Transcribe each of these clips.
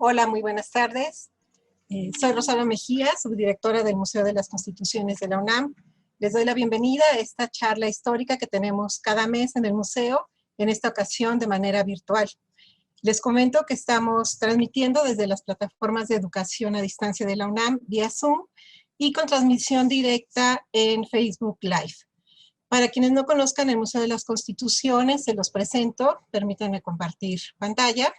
Hola, muy buenas tardes. Soy Rosario Mejía, subdirectora del Museo de las Constituciones de la UNAM. Les doy la bienvenida a esta charla histórica que tenemos cada mes en el museo, en esta ocasión de manera virtual. Les comento que estamos transmitiendo desde las plataformas de educación a distancia de la UNAM vía Zoom y con transmisión directa en Facebook Live. Para quienes no conozcan el Museo de las Constituciones, se los presento. Permítanme compartir pantalla.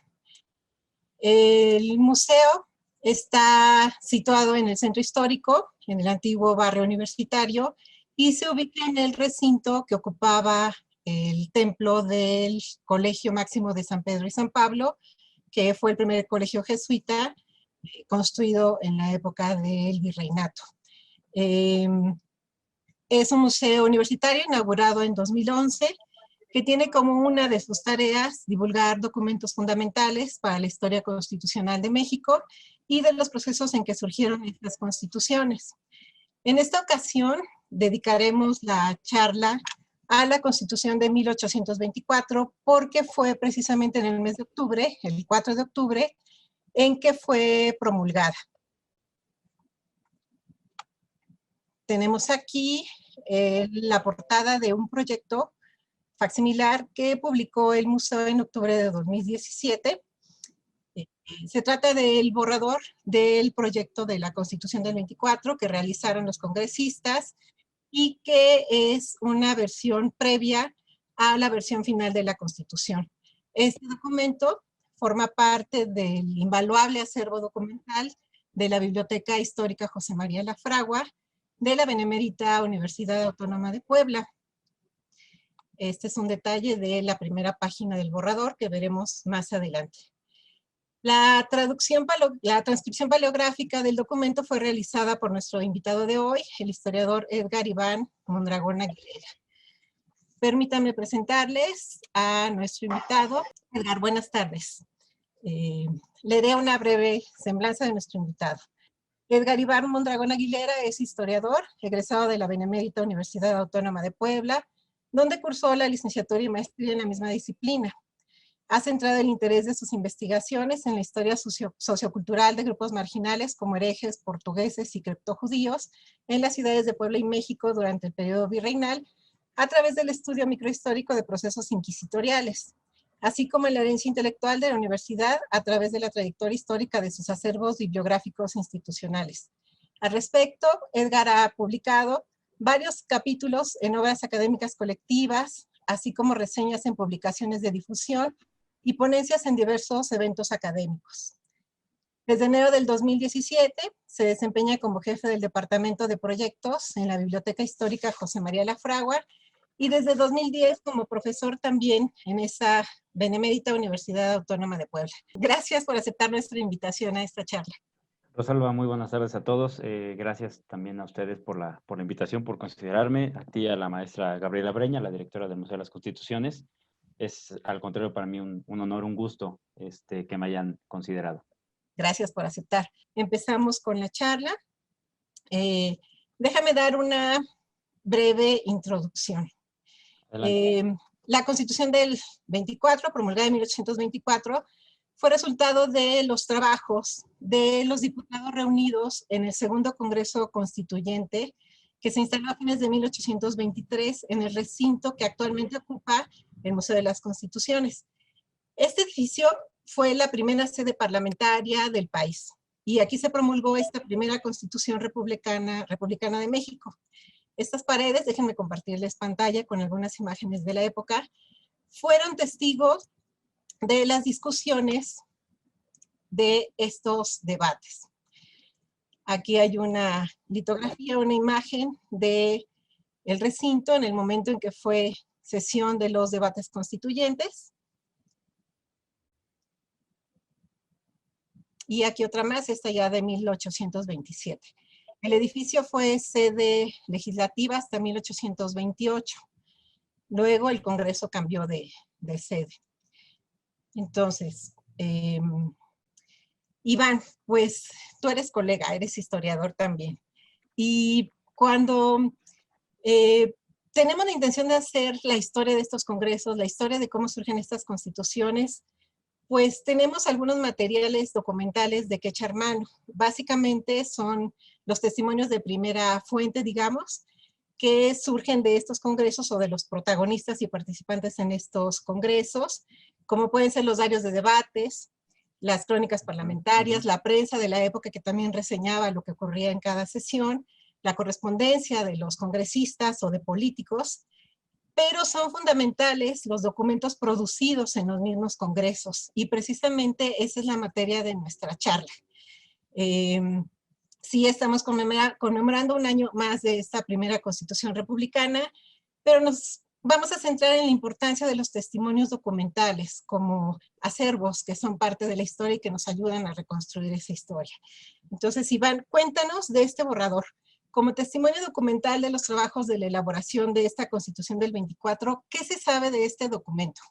El museo está situado en el centro histórico, en el antiguo barrio universitario, y se ubica en el recinto que ocupaba el templo del Colegio Máximo de San Pedro y San Pablo, que fue el primer colegio jesuita construido en la época del virreinato. Es un museo universitario inaugurado en 2011, que tiene como una de sus tareas divulgar documentos fundamentales para la historia constitucional de México y de los procesos en que surgieron estas constituciones. En esta ocasión dedicaremos la charla a la Constitución de 1824, porque fue precisamente en el mes de octubre, el 4 de octubre, en que fue promulgada. Tenemos aquí la portada de un proyecto facsimilar que publicó el museo en octubre de 2017. Se trata del borrador del proyecto de la Constitución del 24 que realizaron los congresistas y que es una versión previa a la versión final de la Constitución. Este documento forma parte del invaluable acervo documental de la Biblioteca Histórica José María Lafragua de la Benemérita Universidad Autónoma de Puebla. Este es un detalle de la primera página del borrador que veremos más adelante. La transcripción paleográfica del documento fue realizada por nuestro invitado de hoy, el historiador Edgar Iván Mondragón Aguilera. Permítanme presentarles a nuestro invitado. Edgar, buenas tardes. Le daré una breve semblanza de nuestro invitado. Edgar Iván Mondragón Aguilera es historiador, egresado de la Benemérita Universidad Autónoma de Puebla, donde cursó la licenciatura y maestría en la misma disciplina. Ha centrado el interés de sus investigaciones en la historia sociocultural de grupos marginales como herejes, portugueses y criptojudíos en las ciudades de Puebla y México durante el periodo virreinal, a través del estudio microhistórico de procesos inquisitoriales, así como en la herencia intelectual de la universidad a través de la trayectoria histórica de sus acervos bibliográficos institucionales. Al respecto, Edgar ha publicado varios capítulos en obras académicas colectivas, así como reseñas en publicaciones de difusión y ponencias en diversos eventos académicos. Desde enero del 2017 se desempeña como jefe del Departamento de Proyectos en la Biblioteca Histórica José María Lafragua y desde 2010 como profesor también en esa Benemérita Universidad Autónoma de Puebla. Gracias por aceptar nuestra invitación a esta charla. Rosalba, muy buenas tardes a todos. Gracias también a ustedes por la invitación, por considerarme, a ti, a la maestra Gabriela Breña, la directora del Museo de las Constituciones. Es, al contrario, para mí un honor, un gusto que me hayan considerado. Gracias por aceptar. Empezamos con la charla. Déjame dar una breve introducción. La Constitución del 24, promulgada en 1824, fue resultado de los trabajos de los diputados reunidos en el segundo Congreso Constituyente, que se instaló a fines de 1823 en el recinto que actualmente ocupa el Museo de las Constituciones. Este edificio fue la primera sede parlamentaria del país, y aquí se promulgó esta primera Constitución republicana de México. Estas paredes, déjenme compartirles pantalla con algunas imágenes de la época, fueron testigos de las discusiones de estos debates. Aquí hay una litografía, una imagen del recinto en el momento en que fue sesión de los debates constituyentes. Y aquí otra más, esta ya de 1827. El edificio fue sede legislativa hasta 1828. Luego el Congreso cambió de sede. Entonces, Iván, pues tú eres colega, eres historiador también. Y cuando tenemos la intención de hacer la historia de estos congresos, la historia de cómo surgen estas constituciones, pues tenemos algunos materiales documentales de que echar mano. Básicamente son los testimonios de primera fuente, digamos, que surgen de estos congresos o de los protagonistas y participantes en estos congresos, como pueden ser los diarios de debates, las crónicas parlamentarias, la prensa de la época que también reseñaba lo que ocurría en cada sesión, la correspondencia de los congresistas o de políticos, pero son fundamentales los documentos producidos en los mismos congresos, y precisamente esa es la materia de nuestra charla. Sí, estamos conmemorando un año más de esta primera Constitución republicana, pero nos vamos a centrar en la importancia de los testimonios documentales como acervos que son parte de la historia y que nos ayudan a reconstruir esa historia. Entonces, Iván, cuéntanos de este borrador. Como testimonio documental de los trabajos de la elaboración de esta Constitución del 24, ¿qué se sabe de este documento?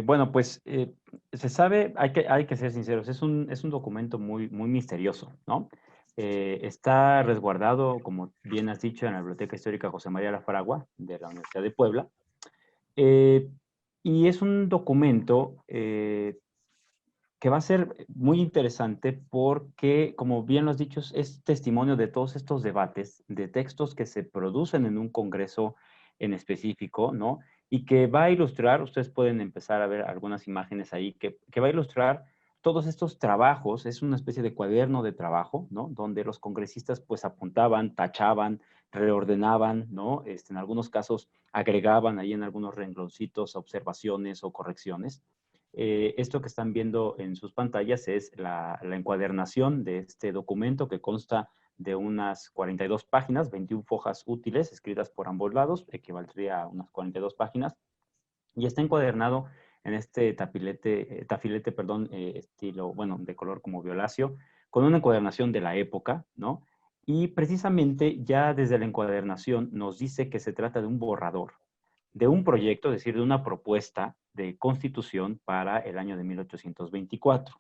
Bueno, pues se sabe, hay que ser sinceros, es un documento muy misterioso, ¿no? Está resguardado, como bien has dicho, en la Biblioteca Histórica José María La Fragua de la Universidad de Puebla. Y es un documento que va a ser muy interesante porque, como bien lo has dicho, es testimonio de todos estos debates, de textos que se producen en un congreso en específico, ¿no? Y que va a ilustrar, ustedes pueden empezar a ver algunas imágenes ahí, que va a ilustrar todos estos trabajos, es una especie de cuaderno de trabajo, ¿no? Donde los congresistas pues apuntaban, tachaban, reordenaban, ¿no? En algunos casos agregaban ahí en algunos rengloncitos observaciones o correcciones. Esto que están viendo en sus pantallas es la encuadernación de este documento que consta de unas 42 páginas, 21 hojas útiles escritas por ambos lados, equivaldría a unas 42 páginas, y está encuadernado en este tafilete, perdón, estilo, bueno, de color como violáceo, con una encuadernación de la época, ¿no? Y precisamente ya desde la encuadernación nos dice que se trata de un borrador, de un proyecto, es decir, de una propuesta de constitución para el año de 1824.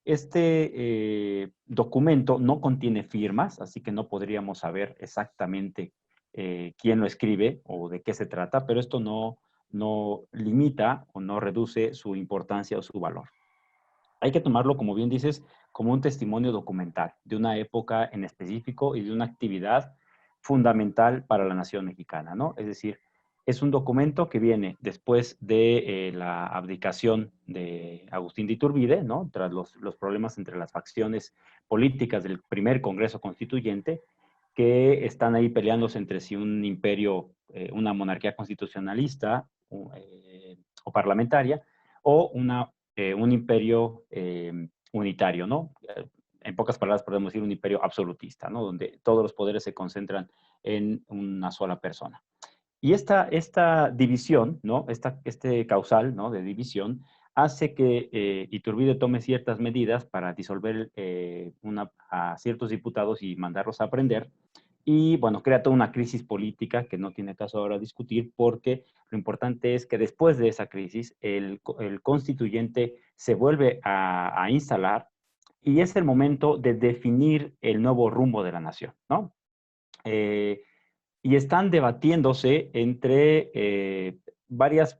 Este documento no contiene firmas, así que no podríamos saber exactamente quién lo escribe o de qué se trata, pero esto no limita o no reduce su importancia o su valor. Hay que tomarlo, como bien dices, como un testimonio documental de una época en específico y de una actividad fundamental para la nación mexicana, ¿no? Es decir, es un documento que viene después de la abdicación de Agustín de Iturbide, ¿no? Tras los problemas entre las facciones políticas del primer Congreso Constituyente, que están ahí peleándose entre sí un imperio, una monarquía constitucionalista o parlamentaria, o un imperio unitario, ¿no? En pocas palabras podemos decir un imperio absolutista, ¿no? Donde todos los poderes se concentran en una sola persona. Y esta división, ¿no? Este causal, ¿no? De división hace que Iturbide tome ciertas medidas para disolver a ciertos diputados y mandarlos a prender. Y bueno, crea toda una crisis política que no tiene caso ahora discutir, porque lo importante es que después de esa crisis el constituyente se vuelve a instalar y es el momento de definir el nuevo rumbo de la nación, ¿no? Y están debatiéndose entre varias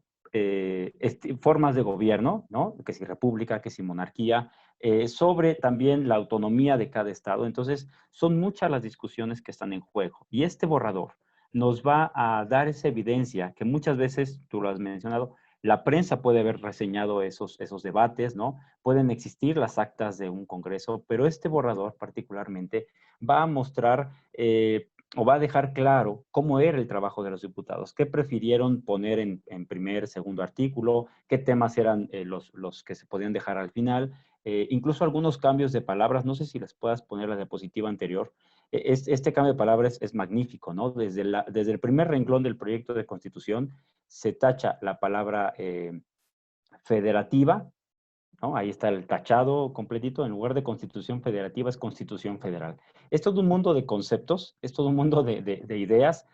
formas de gobierno, ¿no? Que si república, que si monarquía, sobre también la autonomía de cada estado. Entonces, son muchas las discusiones que están en juego. Y este borrador nos va a dar esa evidencia que muchas veces, tú lo has mencionado, la prensa puede haber reseñado esos debates, ¿no? Pueden existir las actas de un congreso, pero este borrador particularmente va a mostrar o va a dejar claro cómo era el trabajo de los diputados, qué prefirieron poner en primer, segundo artículo, qué temas eran los que se podían dejar al final, incluso algunos cambios de palabras, no sé si les puedas poner la diapositiva anterior. Este cambio de palabras es magnífico, ¿no? Desde el primer renglón del proyecto de constitución se tacha la palabra federativa, ¿no? Ahí está el tachado completito, en lugar de constitución federativa es constitución federal. Es todo un mundo de conceptos, es todo un mundo de ideas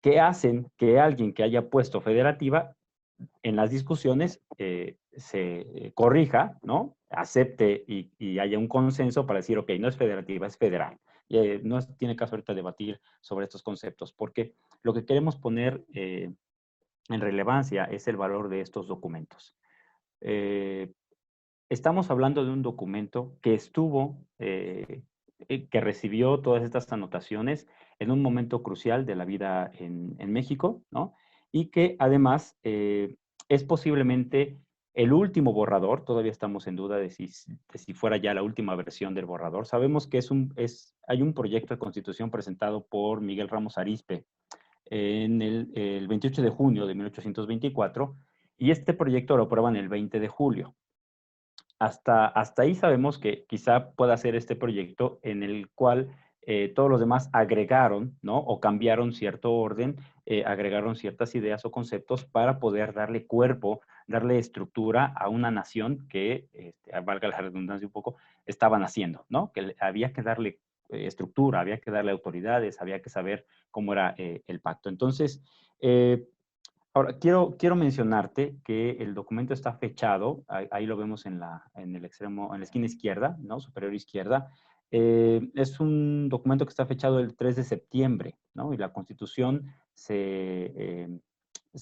que hacen que alguien que haya puesto federativa en las discusiones se corrija, ¿no? Acepte y haya un consenso para decir, ok, no es federativa, es federal. No tiene caso ahorita debatir sobre estos conceptos, porque lo que queremos poner en relevancia es el valor de estos documentos. Estamos hablando de un documento que que recibió todas estas anotaciones en un momento crucial de la vida en México, ¿no? Y que además es posiblemente el último borrador, todavía estamos en duda de si fuera ya la última versión del borrador. Sabemos que hay un proyecto de constitución presentado por Miguel Ramos Arizpe en el 28 de junio de 1824, y este proyecto lo aprueban el 20 de julio. Hasta ahí sabemos que quizá pueda ser este proyecto en el cual todos los demás agregaron, ¿no? O cambiaron cierto orden, agregaron ciertas ideas o conceptos para poder darle cuerpo, darle estructura a una nación que, valga la redundancia un poco, estaban haciendo, ¿no? Que había que darle estructura, había que darle autoridades, había que saber cómo era el pacto. Entonces, ahora, quiero mencionarte que el documento está fechado, ahí lo vemos en el extremo, en la esquina izquierda, ¿no? Superior izquierda. Es un documento que está fechado el 3 de septiembre, ¿no? Y la Constitución se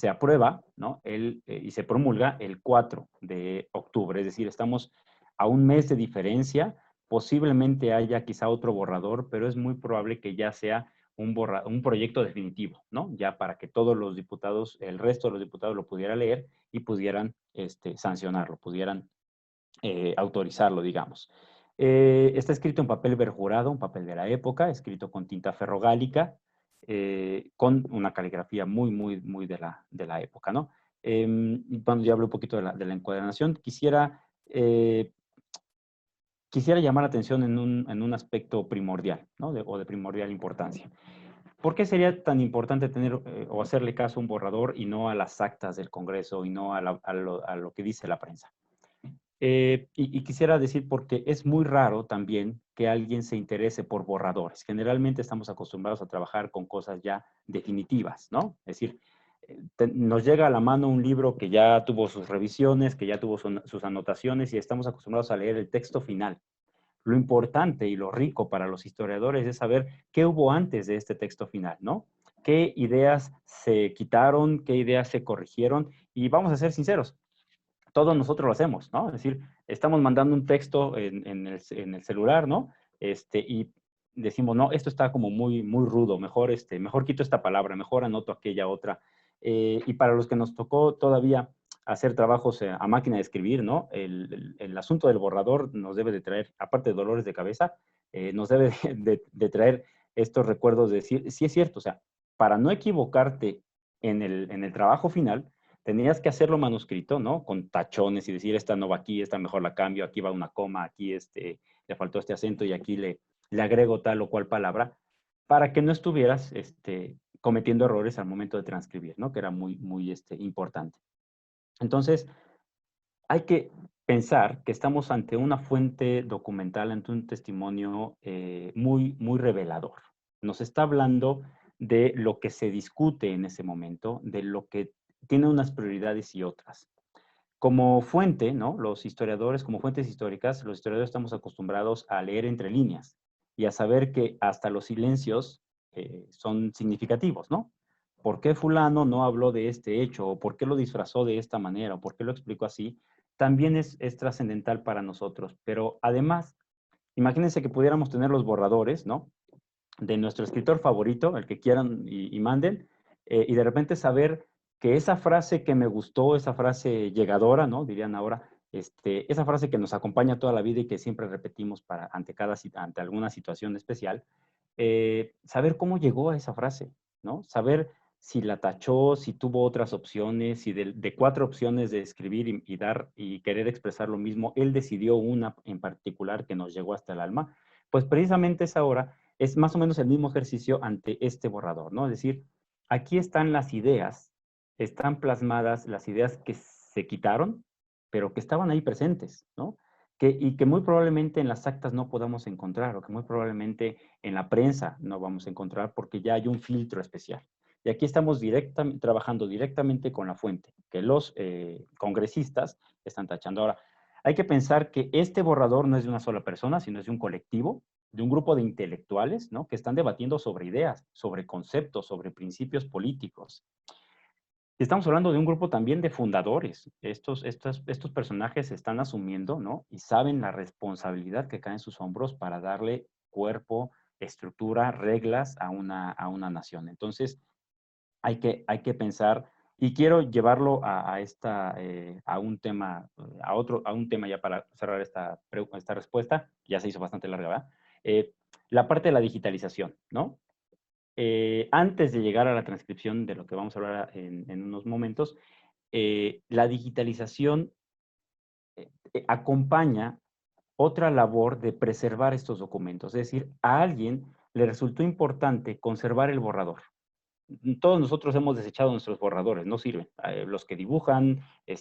aprueba, ¿no? Y se promulga el 4 de octubre, es decir, estamos a un mes de diferencia. Posiblemente haya quizá otro borrador, pero es muy probable que ya sea un proyecto definitivo, ¿no? Ya para que todos los diputados, el resto de los diputados lo pudieran leer y pudieran sancionarlo, pudieran autorizarlo, digamos. Está escrito en papel perjurado, un papel de la época, escrito con tinta ferrogálica, con una caligrafía muy de la época, ¿no? Cuando ya hablé un poquito de la encuadernación, quisiera llamar la atención en un aspecto primordial, ¿no? O de primordial importancia. ¿Por qué sería tan importante tener o hacerle caso a un borrador y no a las actas del Congreso y no a lo que dice la prensa? Y quisiera decir porque es muy raro también que alguien se interese por borradores. Generalmente estamos acostumbrados a trabajar con cosas ya definitivas, ¿no? Es decir, nos llega a la mano un libro que ya tuvo sus revisiones, que ya tuvo sus anotaciones y estamos acostumbrados a leer el texto final. Lo importante y lo rico para los historiadores es saber qué hubo antes de este texto final, ¿no? ¿Qué ideas se quitaron? ¿Qué ideas se corrigieron? Y vamos a ser sinceros, todos nosotros lo hacemos, ¿no? Es decir, estamos mandando un texto en el celular, ¿no? Y decimos, no, esto está como muy rudo, mejor quito esta palabra, mejor anoto aquella otra. Y para los que nos tocó todavía hacer trabajos a máquina de escribir, ¿no? El asunto del borrador nos debe de traer, aparte de dolores de cabeza, nos debe de traer estos recuerdos de decir, sí es cierto, o sea, para no equivocarte en el trabajo final, tenías que hacerlo manuscrito, ¿no? Con tachones y decir, esta no va aquí, esta mejor la cambio, aquí va una coma, aquí le faltó este acento y aquí le agrego tal o cual palabra, para que no estuvieras cometiendo errores al momento de transcribir, ¿no? Que era muy importante. Entonces, hay que pensar que estamos ante una fuente documental, ante un testimonio muy revelador. Nos está hablando de lo que se discute en ese momento, de lo que tiene unas prioridades y otras. Como fuente, ¿no? Los historiadores, como fuentes históricas, los historiadores estamos acostumbrados a leer entre líneas y a saber que hasta los silencios son significativos, ¿no? ¿Por qué fulano no habló de este hecho? ¿O por qué lo disfrazó de esta manera? ¿O por qué lo explicó así? También es trascendental para nosotros. Pero además, imagínense que pudiéramos tener los borradores, ¿no? De nuestro escritor favorito, el que quieran y manden, y de repente saber que esa frase que me gustó, esa frase llegadora, ¿no? Dirían ahora, esa frase que nos acompaña toda la vida y que siempre repetimos ante alguna situación especial, saber cómo llegó a esa frase, ¿no? Saber si la tachó, si tuvo otras opciones, si de 4 opciones de escribir y dar y querer expresar lo mismo, él decidió una en particular que nos llegó hasta el alma, pues precisamente esa hora es más o menos el mismo ejercicio ante este borrador, ¿no? Es decir, aquí están las ideas, están plasmadas las ideas que se quitaron, pero que estaban ahí presentes, ¿no? Y que muy probablemente en las actas no podamos encontrar, o que muy probablemente en la prensa no vamos a encontrar porque ya hay un filtro especial. Y aquí estamos trabajando directamente con la fuente, que los congresistas están tachando. Ahora, hay que pensar que este borrador no es de una sola persona, sino es de un colectivo, de un grupo de intelectuales, ¿no? Que están debatiendo sobre ideas, sobre conceptos, sobre principios políticos. Y estamos hablando de un grupo también de fundadores. Estos personajes se están asumiendo, ¿no? Y saben la responsabilidad que cae en sus hombros para darle cuerpo, estructura, reglas a una nación. Entonces, hay que pensar, y quiero llevarlo a un tema, a un tema ya para cerrar esta respuesta, ya se hizo bastante larga, ¿verdad? La parte de la digitalización, ¿no? Antes de llegar a la transcripción de lo que vamos a hablar en unos momentos, la digitalización acompaña otra labor de preservar estos documentos. Es decir, a alguien le resultó importante conservar el borrador. Todos nosotros hemos desechado nuestros borradores, no sirven. Los que dibujan,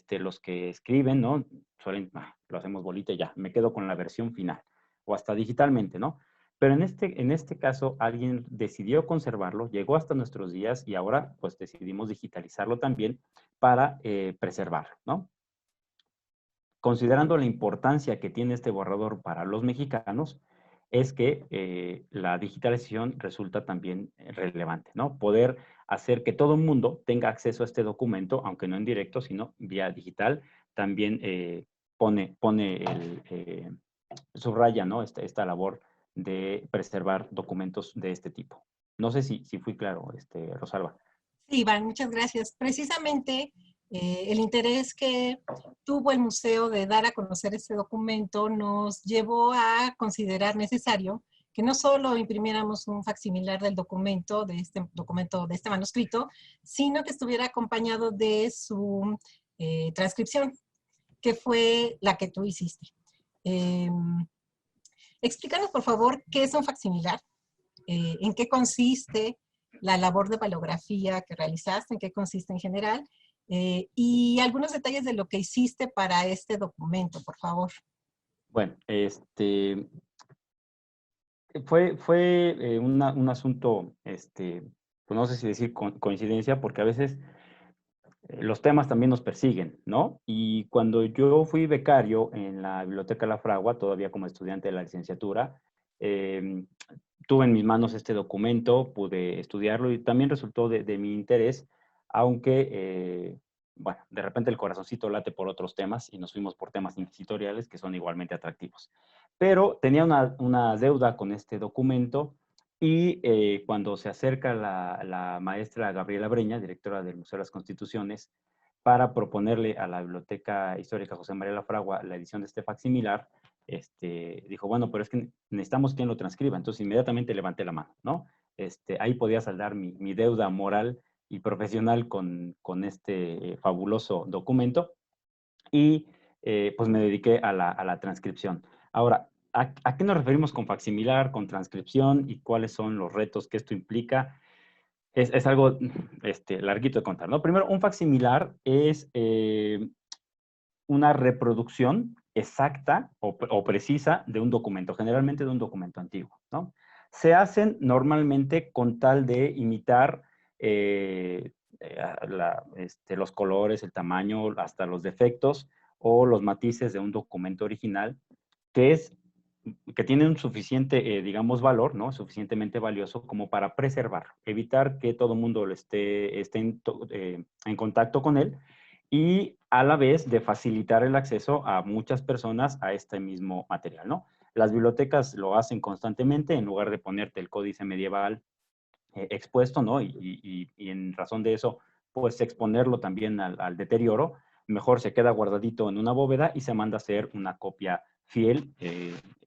los que escriben, ¿no? Suelen, lo hacemos bolita y ya, me quedo con la versión final. O hasta digitalmente, ¿no? Pero en este caso, alguien decidió conservarlo, llegó hasta nuestros días y ahora, pues, decidimos digitalizarlo también para preservarlo, ¿no? Considerando la importancia que tiene este borrador para los mexicanos, es que la digitalización resulta también relevante, ¿no? Poder hacer que todo el mundo tenga acceso a este documento, aunque no en directo, sino vía digital, también subraya, ¿no? Esta labor de preservar documentos de este tipo. No sé si fui claro, Rosalba. Sí, Iván, muchas gracias. Precisamente el interés que tuvo el museo de dar a conocer este documento nos llevó a considerar necesario que no solo imprimiéramos un facsimilar del documento, de este manuscrito, sino que estuviera acompañado de su transcripción, que fue la que tú hiciste. Explícanos, por favor, qué es un facsimilar, en qué consiste la labor de palografía que realizaste, en qué consiste en general, y algunos detalles de lo que hiciste para este documento, por favor. Bueno, fue un asunto, pues no sé si decir coincidencia, porque a veces los temas también nos persiguen, ¿no? Y cuando yo fui becario en la Biblioteca La Fragua, todavía como estudiante de la licenciatura, tuve en mis manos este documento, pude estudiarlo y también resultó de mi interés, aunque, bueno, de repente el corazoncito late por otros temas y nos fuimos por temas inquisitoriales que son igualmente atractivos. Pero tenía una deuda con este documento y cuando se acerca la maestra Gabriela Breña, directora del Museo de las Constituciones, para proponerle a la Biblioteca Histórica José María La Fragua la edición de este facsimilar, dijo, bueno, pero es que necesitamos quien lo transcriba. Entonces inmediatamente levanté la mano, ¿no? Ahí podía saldar mi deuda moral y profesional con este fabuloso documento y pues me dediqué a la transcripción. Ahora, ¿a qué nos referimos con facsimilar, con transcripción y cuáles son los retos que esto implica? Es algo larguito de contar, ¿no? Primero, un facsimilar es una reproducción exacta o precisa de un documento, generalmente de un documento antiguo, ¿no? Se hacen normalmente con tal de imitar los colores, el tamaño, hasta los defectos o los matices de un documento original, que es que tiene un suficiente, digamos, valor, ¿no? Suficientemente valioso como para preservarlo, evitar que todo el mundo esté en contacto con él y a la vez de facilitar el acceso a muchas personas a este mismo material, ¿no? Las bibliotecas lo hacen constantemente en lugar de ponerte el códice medieval expuesto, ¿no? Y en razón de eso, pues exponerlo también al deterioro, mejor se queda guardadito en una bóveda y se manda a hacer una copia fiel,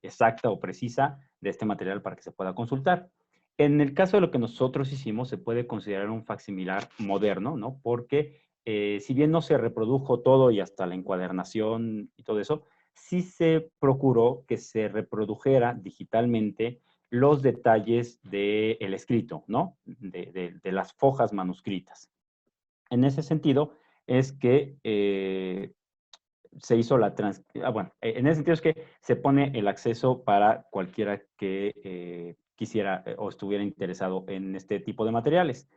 exacta o precisa de este material para que se pueda consultar. En el caso de lo que nosotros hicimos, se puede considerar un facsimilar moderno, ¿no? Porque si bien no se reprodujo todo y hasta la encuadernación y todo eso, sí se procuró que se reprodujera digitalmente los detalles del escrito, ¿no? De las fojas manuscritas. En ese sentido, es que se hizo bueno, en ese sentido es que se pone el acceso para cualquiera que quisiera o estuviera interesado en este tipo de materiales.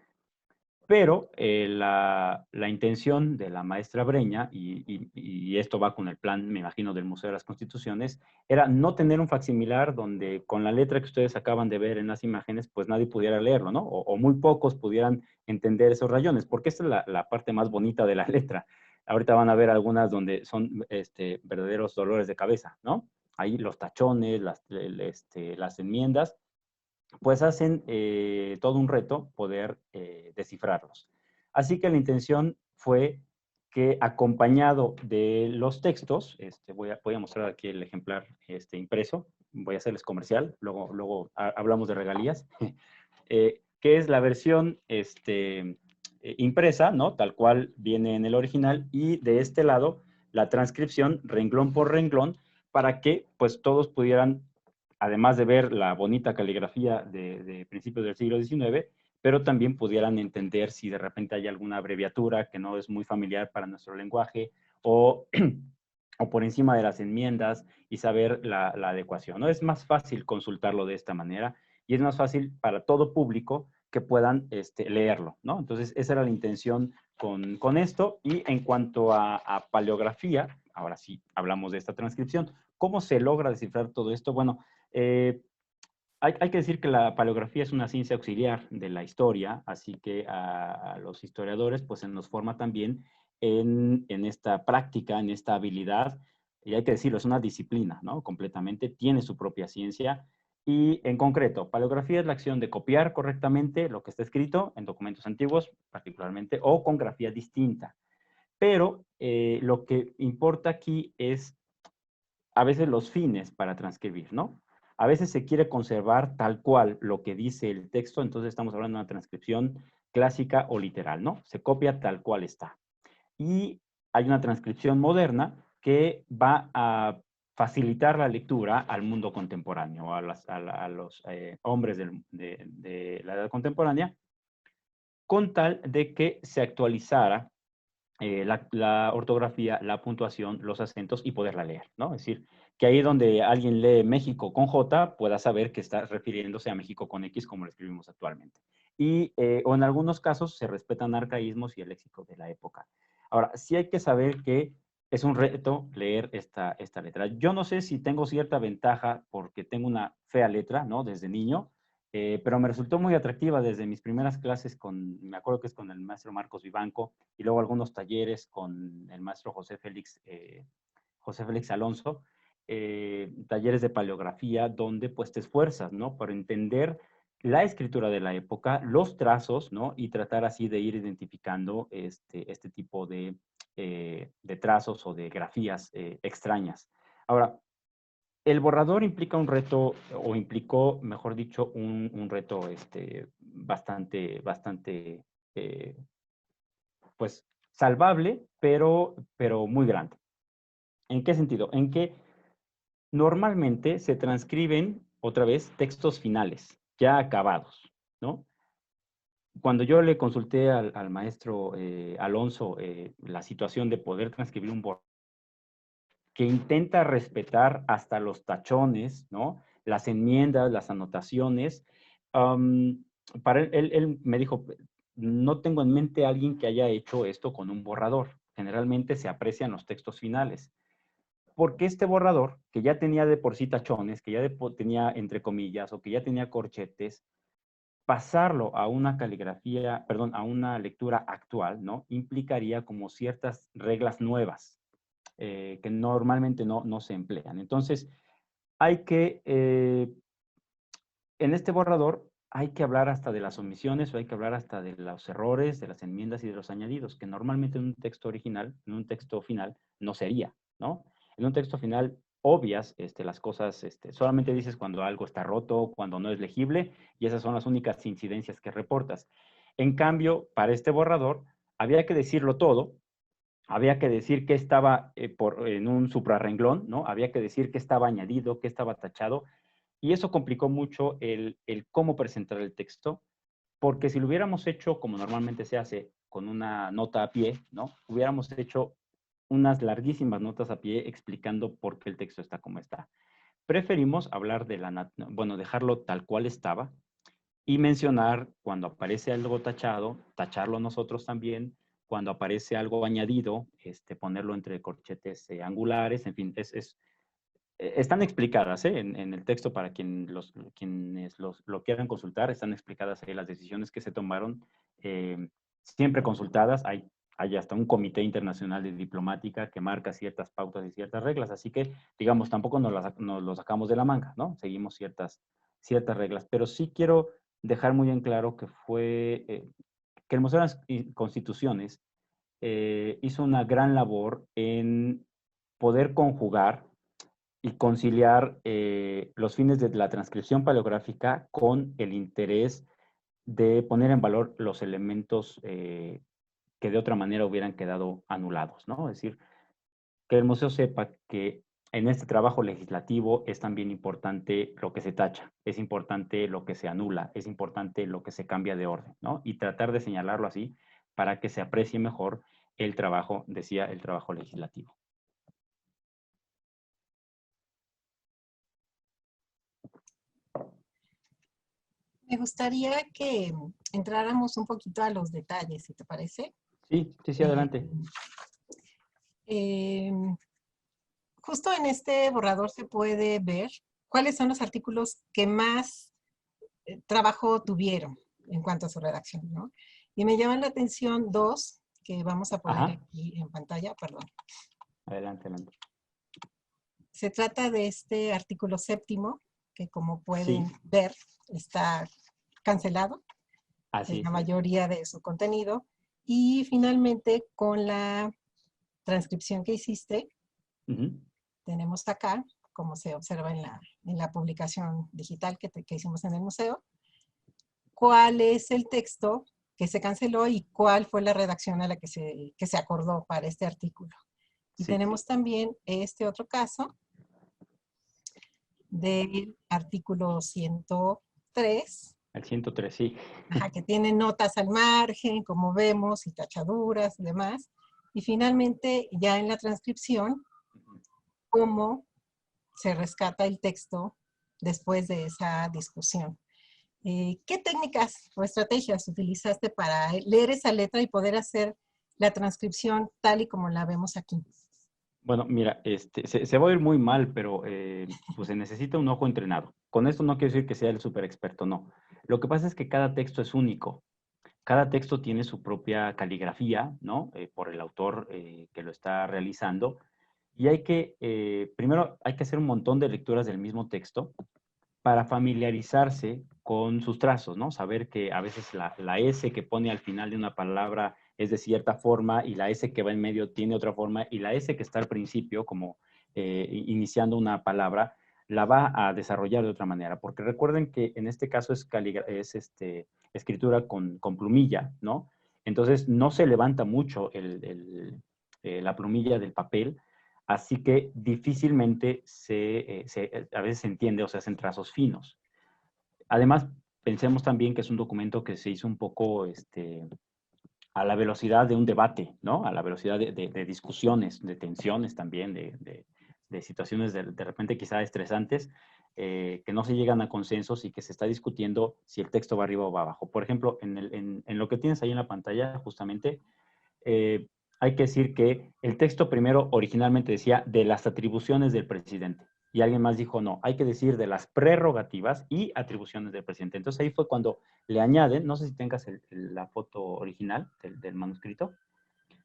Pero la intención de la maestra Breña, y esto va con el plan, me imagino, del Museo de las Constituciones, era no tener un facsimilar donde con la letra que ustedes acaban de ver en las imágenes, pues nadie pudiera leerlo, ¿no? O muy pocos pudieran entender esos rayones, porque esta es la parte más bonita de la letra. Ahorita van a ver algunas donde son verdaderos dolores de cabeza, ¿no? Ahí los tachones, las enmiendas, pues hacen todo un reto poder descifrarlos. Así que la intención fue que acompañado de los textos, voy a mostrar aquí el ejemplar impreso, voy a hacerles comercial, luego hablamos de regalías, que es la versión impresa, ¿no? Tal cual viene en el original, y de este lado la transcripción renglón por renglón para que pues todos pudieran, además de ver la bonita caligrafía de principios del siglo XIX, pero también pudieran entender si de repente hay alguna abreviatura que no es muy familiar para nuestro lenguaje, o, o por encima de las enmiendas, y saber la adecuación, ¿no? Es más fácil consultarlo de esta manera, y es más fácil para todo público que puedan leerlo, ¿no? Entonces, esa era la intención con esto. Y en cuanto a paleografía, ahora sí hablamos de esta transcripción. ¿Cómo se logra descifrar todo esto? Bueno, hay que decir que la paleografía es una ciencia auxiliar de la historia, así que a los historiadores pues se nos forma también en esta práctica, en esta habilidad, y hay que decirlo, es una disciplina, ¿no? Completamente, tiene su propia ciencia. Y en concreto, paleografía es la acción de copiar correctamente lo que está escrito en documentos antiguos, particularmente, o con grafía distinta. Pero lo que importa aquí es a veces los fines para transcribir, ¿no? A veces se quiere conservar tal cual lo que dice el texto, entonces estamos hablando de una transcripción clásica o literal, ¿no? Se copia tal cual está. Y hay una transcripción moderna que va a facilitar la lectura al mundo contemporáneo, a los hombres de la edad contemporánea, con tal de que se actualizara la ortografía, la puntuación, los acentos, y poderla leer, ¿no? Es decir, que ahí donde alguien lee México con J, pueda saber que está refiriéndose a México con X, como lo escribimos actualmente. O en algunos casos se respetan arcaísmos y el léxico de la época. Ahora, sí hay que saber que es un reto leer esta letra. Yo no sé si tengo cierta ventaja porque tengo una fea letra, ¿no? Desde niño, pero me resultó muy atractiva desde mis primeras clases me acuerdo que es con el maestro Marcos Vivanco, y luego algunos talleres con el maestro José Félix Alonso, talleres de paleografía, donde pues te esfuerzas, ¿no? Por entender la escritura de la época, los trazos, ¿no? Y tratar así de ir identificando este tipo de trazos o de grafías extrañas. Ahora, el borrador implica un reto, o implicó, mejor dicho, un reto bastante, eh, pues, salvable, pero muy grande. ¿En qué sentido? En que normalmente se transcriben, otra vez, textos finales, ya acabados, ¿no? Cuando yo le consulté al maestro Alonso la situación de poder transcribir un borrador que intenta respetar hasta los tachones, ¿no? Las enmiendas, las anotaciones. Para él me dijo, no tengo en mente a alguien que haya hecho esto con un borrador. Generalmente se aprecian los textos finales. Porque este borrador, que ya tenía de por sí tachones, que ya tenía entre comillas, o que ya tenía corchetes, pasarlo a una caligrafía, perdón, a una lectura actual, ¿no? Implicaría como ciertas reglas nuevas que normalmente no se emplean. Entonces, hay que, en este borrador, hay que hablar hasta de las omisiones, o hay que hablar hasta de los errores, de las enmiendas y de los añadidos, que normalmente en un texto original, en un texto final, no sería, ¿no? En un texto final obvias las cosas, solamente dices cuando algo está roto, cuando no es legible, y esas son las únicas incidencias que reportas. En cambio, para este borrador, había que decirlo todo, había que decir qué estaba en un suprarrenglón, ¿no? Había que decir qué estaba añadido, qué estaba tachado, y eso complicó mucho el cómo presentar el texto, porque si lo hubiéramos hecho como normalmente se hace, con una nota a pie, ¿no? Hubiéramos hecho unas larguísimas notas a pie explicando por qué el texto está como está. Preferimos hablar bueno, dejarlo tal cual estaba, y mencionar cuando aparece algo tachado, tacharlo nosotros también, cuando aparece algo añadido, ponerlo entre corchetes angulares, en fin, están explicadas en el texto para quienes lo quieran consultar, están explicadas ahí las decisiones que se tomaron, siempre consultadas, hay hasta un comité internacional de diplomática que marca ciertas pautas y ciertas reglas, así que, digamos, tampoco nos lo sacamos de la manga, ¿no? Seguimos ciertas reglas, pero sí quiero dejar muy en claro que que el Museo de las Constituciones hizo una gran labor en poder conjugar y conciliar los fines de la transcripción paleográfica con el interés de poner en valor los elementos que de otra manera hubieran quedado anulados, ¿no? Es decir, que el museo sepa que en este trabajo legislativo es también importante lo que se tacha, es importante lo que se anula, es importante lo que se cambia de orden, ¿no? Y tratar de señalarlo así para que se aprecie mejor el trabajo, decía, el trabajo legislativo. Me gustaría que entráramos un poquito a los detalles, si te parece. Sí, adelante. Justo en este borrador se puede ver cuáles son los artículos que más trabajo tuvieron en cuanto a su redacción, ¿no? Y me llaman la atención dos que vamos a poner aquí en pantalla, perdón. Adelante. Se trata de este artículo 7º, que como pueden ver, está cancelado en la mayoría de su contenido. Y finalmente, con la transcripción que hiciste, tenemos acá, como se observa en la publicación digital que hicimos en el museo, cuál es el texto que se canceló y cuál fue la redacción a la que se acordó para este artículo. Y tenemos también este otro caso del artículo 103. El 103, sí. Ajá, que tiene notas al margen, como vemos, y tachaduras y demás. Y finalmente, ya en la transcripción, cómo se rescata el texto después de esa discusión. ¿Qué técnicas o estrategias utilizaste para leer esa letra y poder hacer la transcripción tal y como la vemos aquí? Bueno, mira, se va a oír muy mal, pero pues se necesita un ojo entrenado. Con esto no quiero decir que sea el súper experto, no. Lo que pasa es que cada texto es único. Cada texto tiene su propia caligrafía, ¿no? Por el autor que lo está realizando. Y primero hay que hacer un montón de lecturas del mismo texto para familiarizarse con sus trazos, ¿no? Saber que a veces la S que pone al final de una palabra es de cierta forma y la S que va en medio tiene otra forma y la S que está al principio, como iniciando una palabra, la va a desarrollar de otra manera. Porque recuerden que en este caso es escritura con plumilla, ¿no? Entonces no se levanta mucho la plumilla del papel, así que difícilmente a veces se entiende o se hacen trazos finos. Además, pensemos también que es un documento que se hizo un poco a la velocidad de un debate, ¿no? A la velocidad de discusiones, de tensiones también, de situaciones de repente quizá estresantes, que no se llegan a consensos y que se está discutiendo si el texto va arriba o va abajo. Por ejemplo, en lo que tienes ahí en la pantalla, justamente, hay que decir que el texto primero originalmente decía de las atribuciones del presidente. Y alguien más dijo, no, hay que decir de las prerrogativas y atribuciones del presidente. Entonces ahí fue cuando le añaden, no sé si tengas la foto original del manuscrito.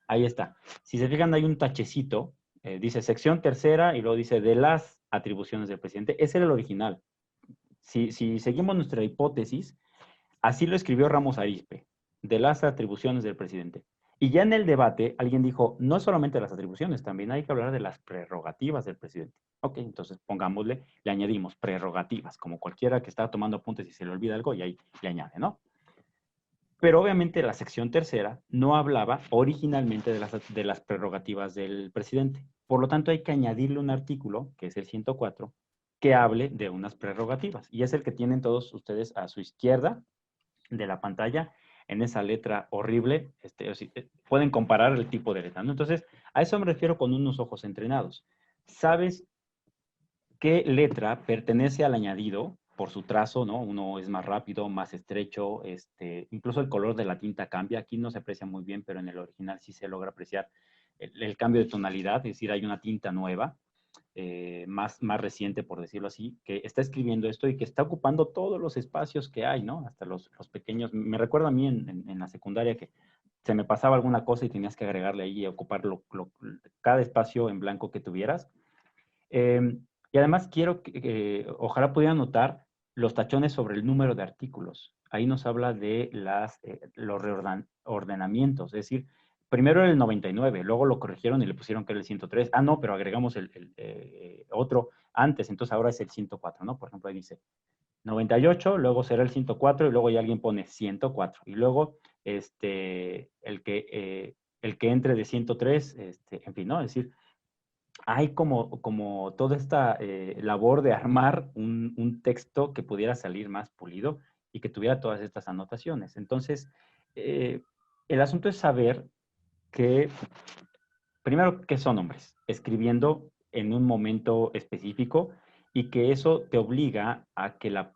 Ahí está. Si se fijan, hay un tachecito, dice sección tercera y luego dice de las atribuciones del presidente. Ese era el original. Si seguimos nuestra hipótesis, así lo escribió Ramos Arizpe, de las atribuciones del presidente. Y ya en el debate, alguien dijo, no solamente las atribuciones, también hay que hablar de las prerrogativas del presidente. Ok, entonces pongámosle, le añadimos prerrogativas, como cualquiera que está tomando apuntes y se le olvida algo, y ahí le añade, ¿no? Pero obviamente la sección tercera no hablaba originalmente de las prerrogativas del presidente. Por lo tanto, hay que añadirle un artículo, que es el 104, que hable de unas prerrogativas. Y es el que tienen todos ustedes a su izquierda de la pantalla, en esa letra horrible, pueden comparar el tipo de letra, ¿no? Entonces, a eso me refiero con unos ojos entrenados. ¿Sabes qué letra pertenece al añadido por su trazo, ¿no? Uno es más rápido, más estrecho, incluso el color de la tinta cambia. Aquí no se aprecia muy bien, pero en el original sí se logra apreciar el cambio de tonalidad, es decir, hay una tinta nueva, más reciente, por decirlo así, que está escribiendo esto y que está ocupando todos los espacios que hay, ¿no? Hasta los pequeños. Me recuerdo a mí en la secundaria que se me pasaba alguna cosa y tenías que agregarle ahí y ocupar cada espacio en blanco que tuvieras. Y además quiero que ojalá pudieran notar los tachones sobre el número de artículos. Ahí nos habla de los reordenamientos, es decir, primero era el 99, luego lo corrigieron y le pusieron que era el 103. Ah, no, pero agregamos el otro antes, entonces ahora es el 104, ¿no? Por ejemplo, ahí dice 98, luego será el 104 y luego ya alguien pone 104. Y luego el que entre de 103, en fin, ¿no? Es decir, hay como toda esta labor de armar un texto que pudiera salir más pulido y que tuviera todas estas anotaciones. Entonces, el asunto es saber que, primero, qué son nombres, escribiendo en un momento específico y que eso te obliga a que la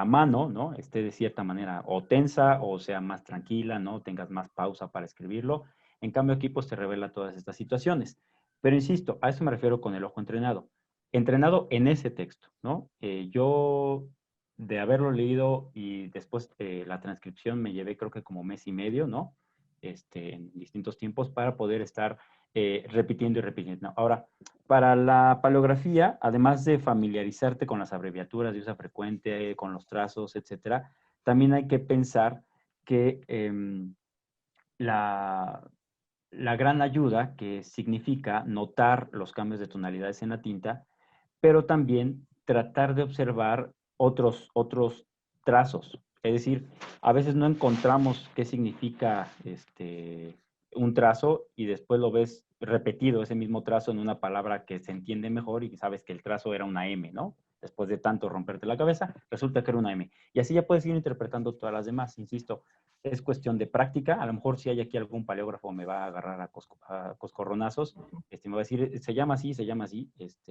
mano, ¿no? Esté de cierta manera o tensa o sea más tranquila, ¿no? Tengas más pausa para escribirlo. En cambio, aquí pues te revela todas estas situaciones. Pero insisto, a eso me refiero con el ojo entrenado. Entrenado en ese texto, ¿no? Yo, de haberlo leído y después la transcripción me llevé creo que como mes y medio, ¿no? En distintos tiempos para poder estar repitiendo y repitiendo. Ahora, para la paleografía, además de familiarizarte con las abreviaturas de uso frecuente, con los trazos, etcétera, también hay que pensar que la gran ayuda que significa notar los cambios de tonalidades en la tinta, pero también tratar de observar otros trazos. Es decir, a veces no encontramos qué significa un trazo y después lo ves repetido, ese mismo trazo en una palabra que se entiende mejor y sabes que el trazo era una M, ¿no? Después de tanto romperte la cabeza, resulta que era una M. Y así ya puedes ir interpretando todas las demás. Insisto, es cuestión de práctica. A lo mejor si hay aquí algún paleógrafo me va a agarrar a coscorronazos. Me va a decir, se llama así,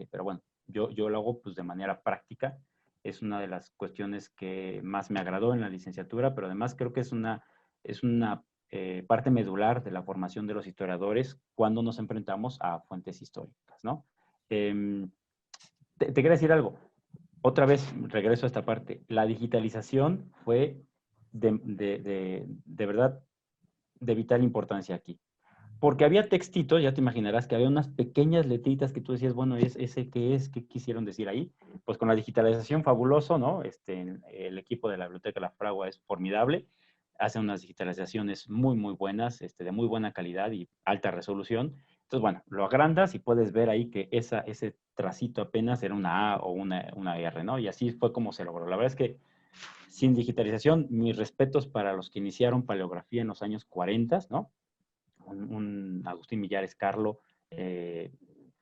pero bueno, yo lo hago pues de manera práctica. Es una de las cuestiones que más me agradó en la licenciatura, pero además creo que es una parte medular de la formación de los historiadores cuando nos enfrentamos a fuentes históricas, ¿no? Te quería decir algo. Otra vez regreso a esta parte. La digitalización fue de verdad de vital importancia aquí. Porque había textitos, ya te imaginarás que había unas pequeñas letritas que tú decías, bueno, ¿ese qué es? ¿Qué quisieron decir ahí? Pues con la digitalización fabuloso, ¿no? El equipo de la Biblioteca La Fragua es formidable, hace unas digitalizaciones muy, muy buenas, de muy buena calidad y alta resolución. Entonces, bueno, lo agrandas y puedes ver ahí que ese tracito apenas era una A o una R, ¿no? Y así fue como se logró. La verdad es que sin digitalización, mis respetos para los que iniciaron paleografía en los años 40, ¿no? Un Agustín Millares Carlo,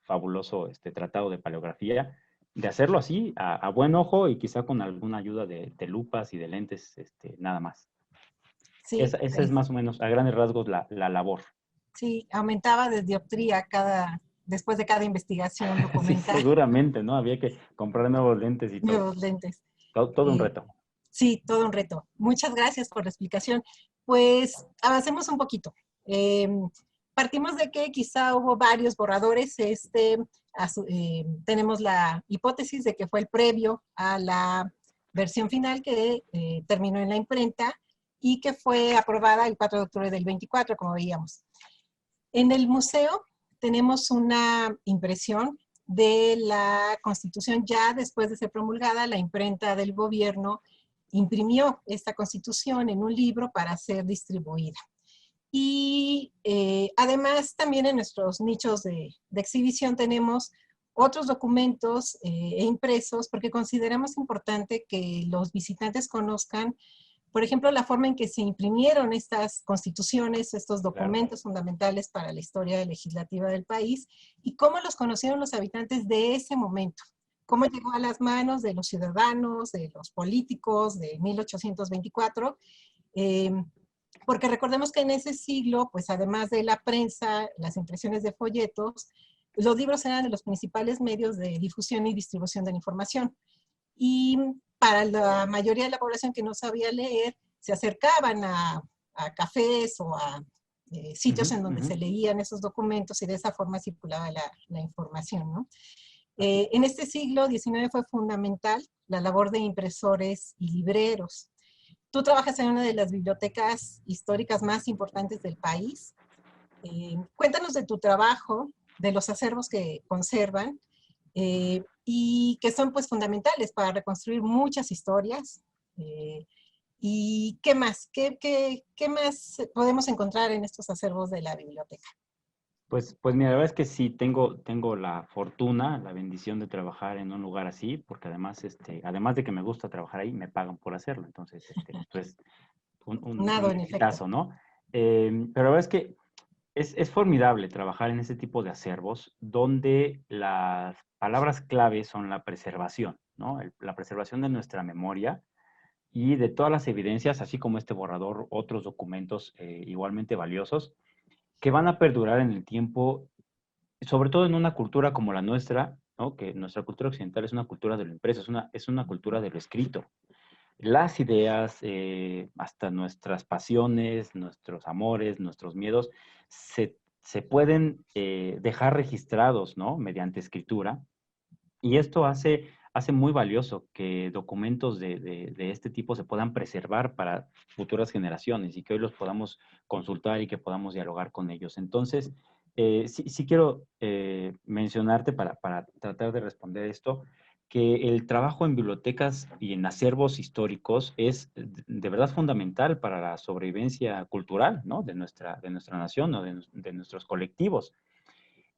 fabuloso tratado de paleografía, de hacerlo así, a buen ojo y quizá con alguna ayuda de lupas y de lentes, nada más. Sí, Esa es más o menos, a grandes rasgos, la labor. sí, aumentaba de dioptría después de cada investigación Sí, documental, seguramente, ¿no? Había que comprar nuevos lentes y todo. nuevos lentes. Todo un Eh, reto. sí, todo un reto. Muchas gracias por la explicación. Pues avancemos un poquito. Partimos de que quizá hubo varios borradores. Tenemos la hipótesis de que fue el previo a la versión final que terminó en la imprenta y que fue aprobada el 4 de octubre del 24, como veíamos. En el museo tenemos una impresión de la Constitución ya después de ser promulgada. La imprenta del gobierno imprimió esta Constitución en un libro para ser distribuida. Y además también en nuestros nichos de exhibición tenemos otros documentos impresos porque consideramos importante que los visitantes conozcan, por ejemplo, la forma en que se imprimieron estas constituciones, estos documentos fundamentales para la historia legislativa del país y cómo los conocieron los habitantes de ese momento, cómo llegó a las manos de los ciudadanos, de los políticos de 1824, porque recordemos que en ese siglo, pues además de la prensa, las impresiones de folletos, los libros eran de los principales medios de difusión y distribución de la información. Y para la mayoría de la población que no sabía leer, se acercaban a cafés o a sitios en donde se leían esos documentos y de esa forma circulaba la información, ¿no? En este siglo XIX fue fundamental la labor de impresores y libreros. Tú trabajas en una de las bibliotecas históricas más importantes del país. Cuéntanos de tu trabajo, de los acervos que conservan y que son pues fundamentales para reconstruir muchas historias. ¿Y qué más? ¿Qué más podemos encontrar en estos acervos de la biblioteca? Pues mira, la verdad es que sí, tengo la fortuna, la bendición de trabajar en un lugar así, porque además, además de que me gusta trabajar ahí, me pagan por hacerlo. Entonces, pues Nado, un en efecto. hitazo, ¿no? Pero la verdad es que es formidable trabajar en ese tipo de acervos donde las palabras clave son la preservación, ¿no? La preservación de nuestra memoria y de todas las evidencias, así como este borrador, otros documentos igualmente valiosos que van a perdurar en el tiempo, sobre todo en una cultura como la nuestra, ¿no? Que nuestra cultura occidental es una cultura de lo impreso, es una cultura de lo escrito. Las ideas, hasta nuestras pasiones, nuestros amores, nuestros miedos, se pueden dejar registrados, ¿no? Mediante escritura. Y esto hace muy valioso que documentos de este tipo se puedan preservar para futuras generaciones y que hoy los podamos consultar y que podamos dialogar con ellos. Entonces, sí quiero mencionarte para tratar de responder esto, que el trabajo en bibliotecas y en acervos históricos es de verdad fundamental para la sobrevivencia cultural, ¿no? De nuestra nación o de nuestros colectivos.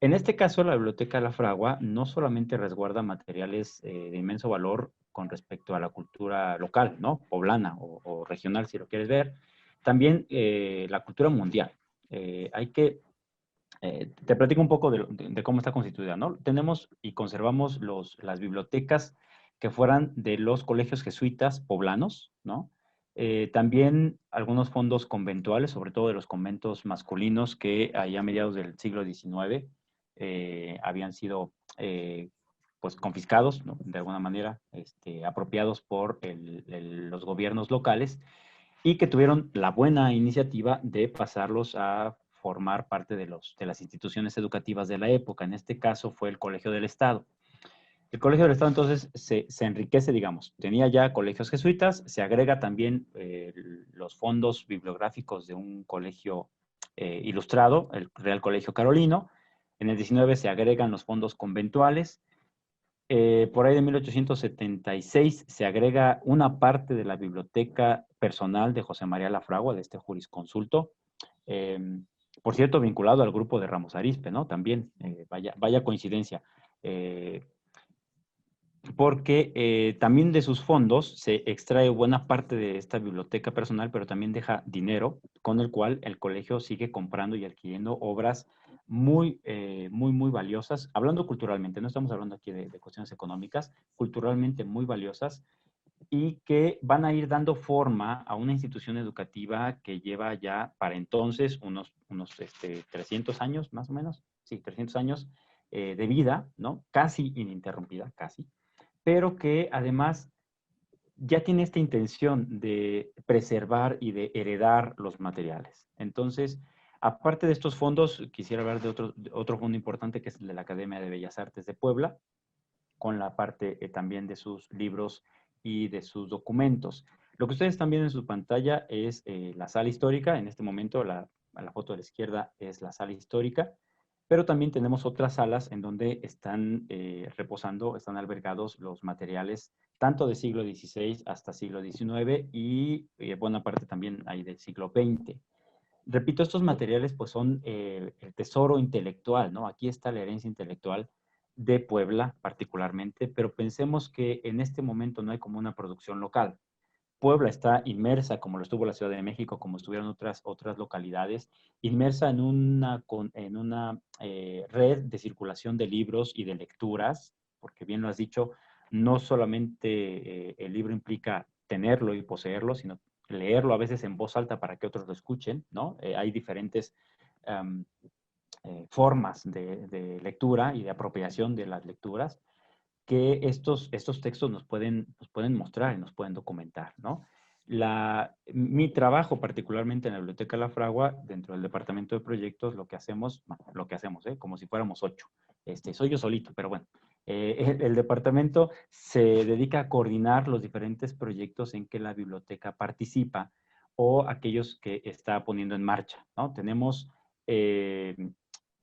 En este caso, la Biblioteca La Fragua no solamente resguarda materiales de inmenso valor con respecto a la cultura local, ¿no? Poblana o regional, si lo quieres ver, también la cultura mundial. Te platico un poco de cómo está constituida, ¿no? Tenemos y conservamos las bibliotecas que fueran de los colegios jesuitas poblanos, ¿no? También algunos fondos conventuales, sobre todo de los conventos masculinos que allá a mediados del siglo XIX habían sido pues confiscados, ¿no? De alguna manera, apropiados por los gobiernos locales y que tuvieron la buena iniciativa de pasarlos a formar parte de las instituciones educativas de la época. En este caso fue el Colegio del Estado. El Colegio del Estado entonces se enriquece, digamos. Tenía ya colegios jesuitas, se agrega también los fondos bibliográficos de un colegio ilustrado, el Real Colegio Carolino. En el 19 se agregan los fondos conventuales. Por ahí de 1876 se agrega una parte de la biblioteca personal de José María Lafragua, de este jurisconsulto, eh, por cierto, vinculado al grupo de Ramos Arizpe, ¿no? También, vaya coincidencia. Porque también de sus fondos se extrae buena parte de esta biblioteca personal, pero también deja dinero con el cual el colegio sigue comprando y adquiriendo obras muy valiosas, hablando culturalmente, no estamos hablando aquí de cuestiones económicas, culturalmente muy valiosas y que van a ir dando forma a una institución educativa que lleva ya para entonces unos 300 años, más o menos, sí, 300 años de vida, ¿no? Casi ininterrumpida, casi, pero que además ya tiene esta intención de preservar y de heredar los materiales. Entonces, aparte de estos fondos, quisiera hablar de otro fondo importante que es el de la Academia de Bellas Artes de Puebla, con la parte también de sus libros y de sus documentos. Lo que ustedes están viendo en su pantalla es la sala histórica. En este momento, la foto de la izquierda es la sala histórica, pero también tenemos otras salas en donde están reposando, están albergados los materiales tanto del siglo XVI hasta siglo XIX y buena parte también hay del siglo XX. Repito, estos materiales pues son el tesoro intelectual, ¿no? Aquí está la herencia intelectual de Puebla particularmente, pero pensemos que en este momento no hay como una producción local. Puebla está inmersa, como lo estuvo la Ciudad de México, como estuvieron otras localidades, inmersa en una red de circulación de libros y de lecturas, porque bien lo has dicho, no solamente el libro implica tenerlo y poseerlo, sino leerlo a veces en voz alta para que otros lo escuchen, ¿no? Hay diferentes formas de lectura y de apropiación de las lecturas. que estos textos nos pueden mostrar y nos pueden documentar, ¿no? Mi trabajo, particularmente en la Biblioteca La Fragua, dentro del departamento de proyectos, lo que hacemos, como si fuéramos 8. Soy yo solito, pero bueno. El departamento se dedica a coordinar los diferentes proyectos en que la biblioteca participa o aquellos que está poniendo en marcha, ¿no? Tenemos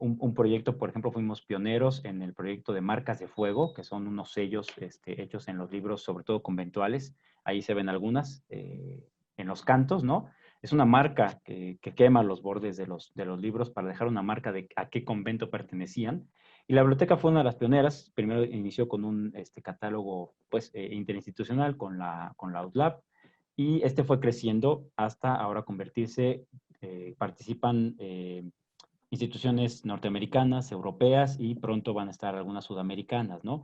un proyecto, por ejemplo, fuimos pioneros en el proyecto de Marcas de Fuego, que son unos sellos hechos en los libros, sobre todo conventuales. Ahí se ven algunas en los cantos, ¿no? Es una marca que quema los bordes de los libros para dejar una marca de a qué convento pertenecían. Y la biblioteca fue una de las pioneras. Primero inició con un catálogo pues, interinstitucional con la UTLAB, y fue creciendo hasta ahora convertirse, participan instituciones norteamericanas, europeas, y pronto van a estar algunas sudamericanas, ¿no?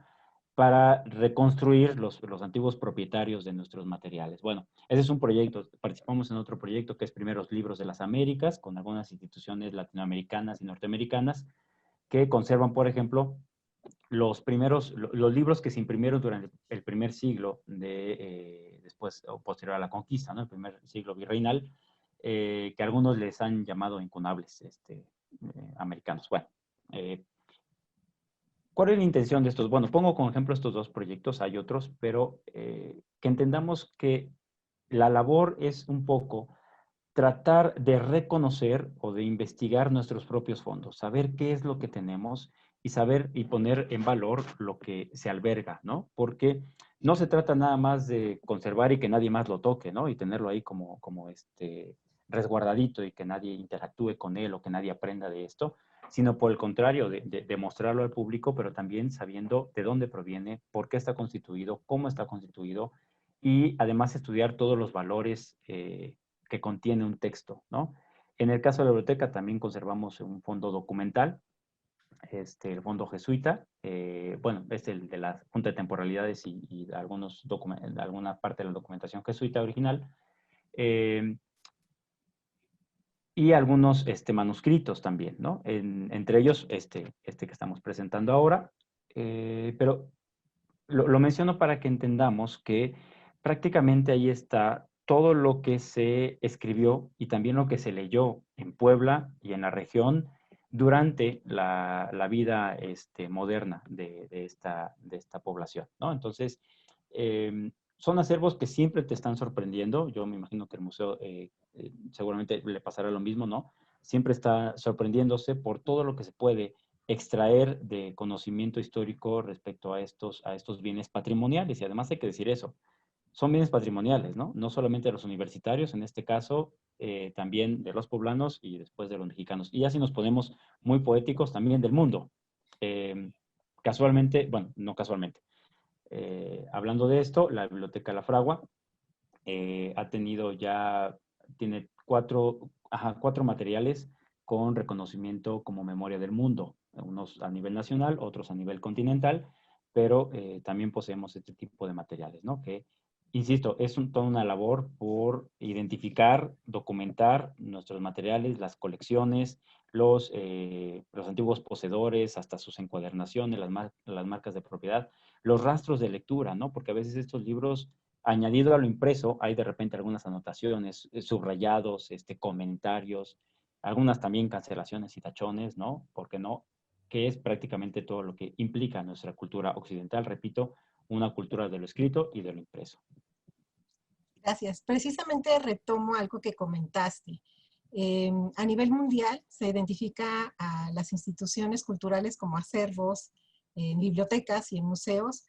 Para reconstruir los antiguos propietarios de nuestros materiales. Bueno, ese es un proyecto. Participamos en otro proyecto que es Primeros Libros de las Américas, con algunas instituciones latinoamericanas y norteamericanas que conservan, por ejemplo, los libros que se imprimieron durante el primer siglo, después o posterior a la conquista, ¿no? El primer siglo virreinal, que algunos les han llamado incunables americanos. Bueno, ¿cuál es la intención de estos? Bueno, pongo como ejemplo estos dos proyectos, hay otros, pero que entendamos que la labor es un poco tratar de reconocer o de investigar nuestros propios fondos, saber qué es lo que tenemos y saber y poner en valor lo que se alberga, ¿no? Porque no se trata nada más de conservar y que nadie más lo toque, ¿no? Y tenerlo ahí como resguardadito y que nadie interactúe con él o que nadie aprenda de esto, sino por el contrario, de mostrarlo al público, pero también sabiendo de dónde proviene, por qué está constituido, cómo está constituido, y además estudiar todos los valores que contiene un texto, ¿no? En el caso de la biblioteca también conservamos un fondo documental, el fondo jesuita, bueno, es el de la Junta de Temporalidades y alguna parte de la documentación jesuita original, y algunos manuscritos también, ¿no? Entre ellos que estamos presentando ahora, pero lo menciono para que entendamos que prácticamente ahí está todo lo que se escribió y también lo que se leyó en Puebla y en la región durante la vida moderna de esta población, ¿no? Entonces, son acervos que siempre te están sorprendiendo. Yo me imagino que el museo seguramente le pasará lo mismo, ¿no? Siempre está sorprendiéndose por todo lo que se puede extraer de conocimiento histórico respecto a estos bienes patrimoniales. Y además hay que decir eso, son bienes patrimoniales, ¿no? No solamente de los universitarios, en este caso, también de los poblanos y después de los mexicanos. Y así nos ponemos muy poéticos, también del mundo. Casualmente, bueno, no casualmente, hablando de esto, la Biblioteca La Fragua tiene cuatro materiales con reconocimiento como Memoria del Mundo, unos a nivel nacional, otros a nivel continental, pero también poseemos este tipo de materiales, ¿no? Que, insisto, es toda una labor por identificar, documentar nuestros materiales, las colecciones, los antiguos poseedores, hasta sus encuadernaciones, las marcas de propiedad, los rastros de lectura, ¿no? Porque a veces estos libros, añadido a lo impreso, hay de repente algunas anotaciones, subrayados, comentarios, algunas también cancelaciones y tachones, ¿no? ¿Por qué no? Que es prácticamente todo lo que implica nuestra cultura occidental, repito, una cultura de lo escrito y de lo impreso. Gracias. Precisamente retomo algo que comentaste. A nivel mundial se identifica a las instituciones culturales como acervos, en bibliotecas y en museos,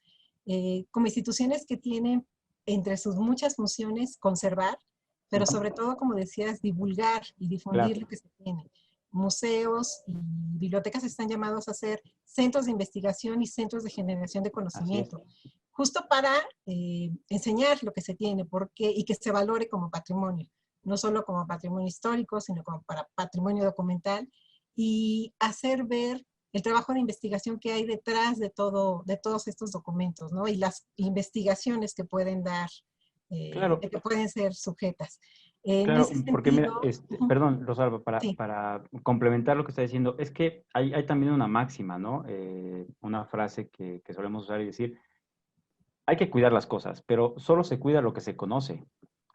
como instituciones que tienen entre sus muchas funciones conservar, pero sobre todo, como decías, divulgar y difundir Claro. lo que se tiene. Museos y bibliotecas están llamados a ser centros de investigación y centros de generación de conocimiento, justo para enseñar lo que se tiene y que se valore como patrimonio, no solo como patrimonio histórico, sino como para patrimonio documental, y hacer ver el trabajo de investigación que hay detrás de todos estos documentos, ¿no? Y las investigaciones que pueden dar, Claro. que pueden ser sujetas. En Claro, ese porque mira, sentido, ujú, perdón, Rosalba, sí, para complementar lo que está diciendo, es que hay también una máxima, ¿no? Una frase que solemos usar y decir, hay que cuidar las cosas, pero solo se cuida lo que se conoce.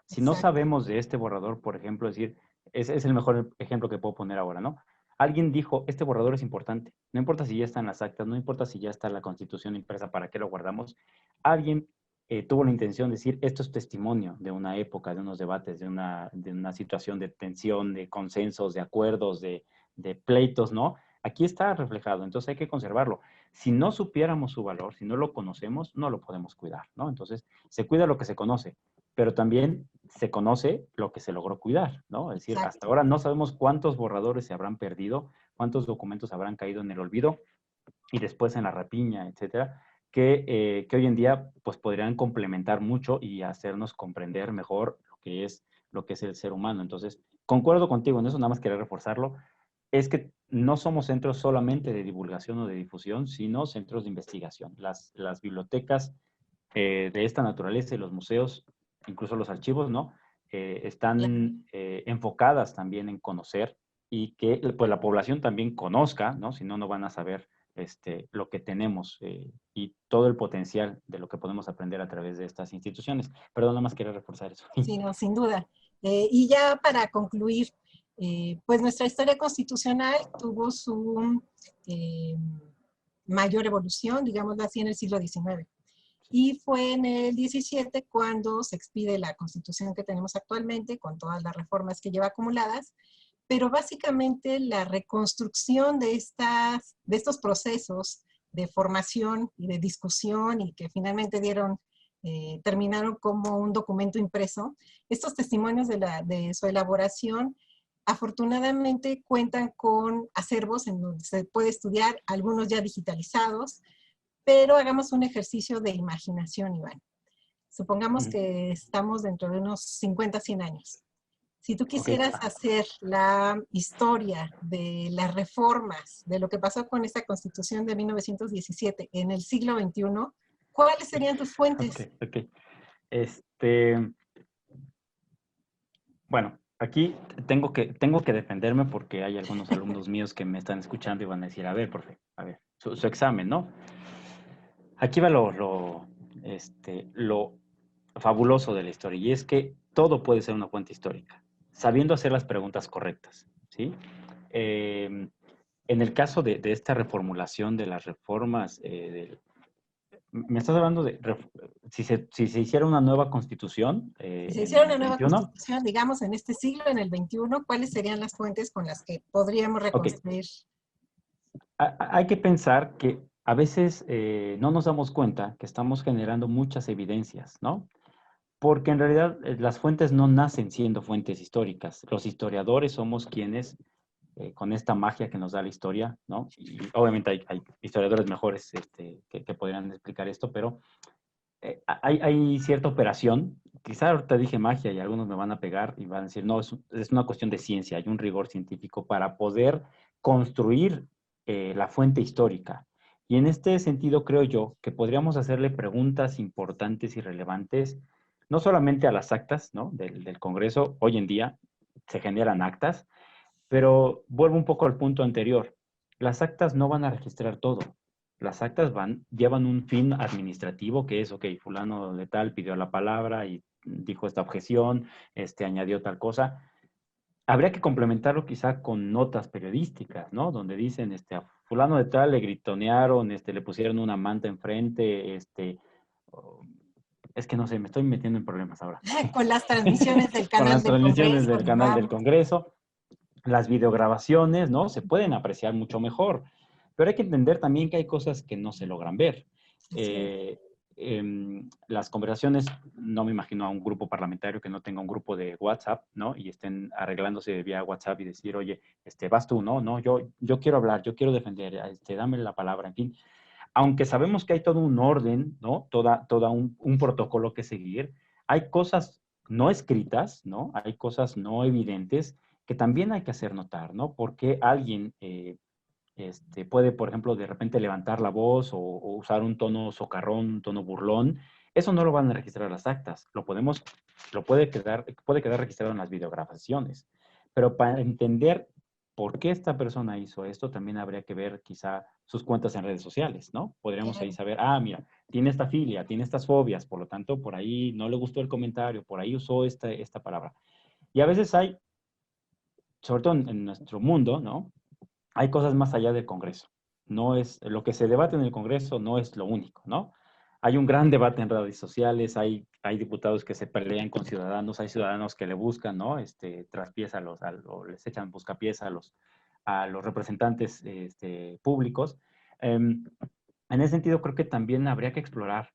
Si no exacto, sabemos de este borrador, por ejemplo, decir, es el mejor ejemplo que puedo poner ahora, ¿no? Alguien dijo, este borrador es importante, no importa si ya está en las actas, no importa si ya está la Constitución impresa, ¿para qué lo guardamos? Alguien tuvo la intención de decir, esto es testimonio de una época, de unos debates, de una situación de tensión, de consensos, de acuerdos, de pleitos, ¿no? Aquí está reflejado, entonces hay que conservarlo. Si no supiéramos su valor, si no lo conocemos, no lo podemos cuidar, ¿no? Entonces, se cuida lo que se conoce, pero también se conoce lo que se logró cuidar, ¿no? Es decir, hasta exacto. ahora no sabemos cuántos borradores se habrán perdido, cuántos documentos habrán caído en el olvido y después en la rapiña, etcétera, que hoy en día pues podrían complementar mucho y hacernos comprender mejor lo que es el ser humano. Entonces, concuerdo contigo en eso, nada más quería reforzarlo, es que no somos centros solamente de divulgación o de difusión, sino centros de investigación. Las bibliotecas de esta naturaleza y los museos, incluso los archivos, ¿no? Claro. Están enfocadas también en conocer y que pues, la población también conozca, ¿no? Si no, no van a saber lo que tenemos y todo el potencial de lo que podemos aprender a través de estas instituciones. Perdón, nada más quería reforzar eso. Sí, no, sin duda. Y ya para concluir, pues nuestra historia constitucional tuvo su eh, mayor evolución, digámoslo así, en el siglo XIX. Y fue en el 17 cuando se expide la constitución que tenemos actualmente, con todas las reformas que lleva acumuladas, pero básicamente la reconstrucción de estos procesos de formación y de discusión y que finalmente terminaron como un documento impreso, estos testimonios de su elaboración afortunadamente cuentan con acervos en donde se puede estudiar, algunos ya digitalizados, pero hagamos un ejercicio de imaginación, Iván. Supongamos que estamos dentro de unos 50, 100 años. Si tú Ok. quisieras hacer la historia de las reformas, de lo que pasó con esta constitución de 1917 en el siglo XXI, ¿cuáles serían tus Ok, fuentes? ok. Este, bueno, aquí tengo que defenderme porque hay algunos alumnos míos que me están escuchando y van a decir, a ver, profe, a ver, su examen, ¿no? Aquí va lo fabuloso de la historia, y es que todo puede ser una fuente histórica, sabiendo hacer las preguntas correctas, ¿sí? Eh, en el caso de esta reformulación de las reformas, me estás hablando de si se hiciera una nueva constitución Si se en hiciera una el nueva 21. constitución, digamos, en este siglo, en el XXI, ¿cuáles serían las fuentes con las que podríamos Ok, reconstruir? hay que pensar que a veces no nos damos cuenta que estamos generando muchas evidencias, ¿no? Porque en realidad las fuentes no nacen siendo fuentes históricas. Los historiadores somos quienes, con esta magia que nos da la historia, ¿no? Y obviamente hay historiadores mejores que podrían explicar esto, pero hay cierta operación. Quizá ahorita dije magia y algunos me van a pegar y van a decir, no, es una cuestión de ciencia, hay un rigor científico para poder construir la fuente histórica. Y en este sentido creo yo que podríamos hacerle preguntas importantes y relevantes, no solamente a las actas, ¿no? del Congreso. Hoy en día se generan actas, pero vuelvo un poco al punto anterior. Las actas no van a registrar todo. Las actas llevan un fin administrativo que es, ok, fulano de tal pidió la palabra y dijo esta objeción, añadió tal cosa. Habría que complementarlo quizá con notas periodísticas, ¿no? Donde dicen, a fulano de tal le gritonearon, le pusieron una manta enfrente, oh, es que no sé, me estoy metiendo en problemas ahora. Con las transmisiones del Con canal las del transmisiones Congreso, del canal del digamos. Congreso, las videograbaciones, ¿no? Se pueden apreciar mucho mejor, pero hay que entender también que hay cosas que no se logran ver. Así es. Las conversaciones, no me imagino a un grupo parlamentario que no tenga un grupo de WhatsApp, ¿no? Y estén arreglándose vía WhatsApp y decir, oye, vas tú, ¿no? No, yo quiero hablar, yo quiero defender, dame la palabra, en fin. Aunque sabemos que hay todo un orden, ¿no? Toda un protocolo que seguir, hay cosas no escritas, ¿no? Hay cosas no evidentes que también hay que hacer notar, ¿no? Porque alguien puede, por ejemplo, de repente levantar la voz o usar un tono socarrón, un tono burlón, Eso no lo van a registrar las actas, puede quedar registrado en las videograbaciones. Pero para entender por qué esta persona hizo esto, también habría que ver quizá sus cuentas en redes sociales, ¿no? Podríamos ahí Claro. saber, mira, tiene esta filia, tiene estas fobias, por lo tanto, por ahí no le gustó el comentario, por ahí usó esta palabra. Y a veces hay, sobre todo en nuestro mundo, ¿no? Hay cosas más allá del Congreso. No es, lo que se debate en el Congreso no es lo único, ¿no? Hay un gran debate en redes sociales, hay diputados que se pelean con ciudadanos, hay ciudadanos que le buscan, ¿no? Traspiés o les echan buscapiés a los representantes públicos. En ese sentido, creo que también habría que explorar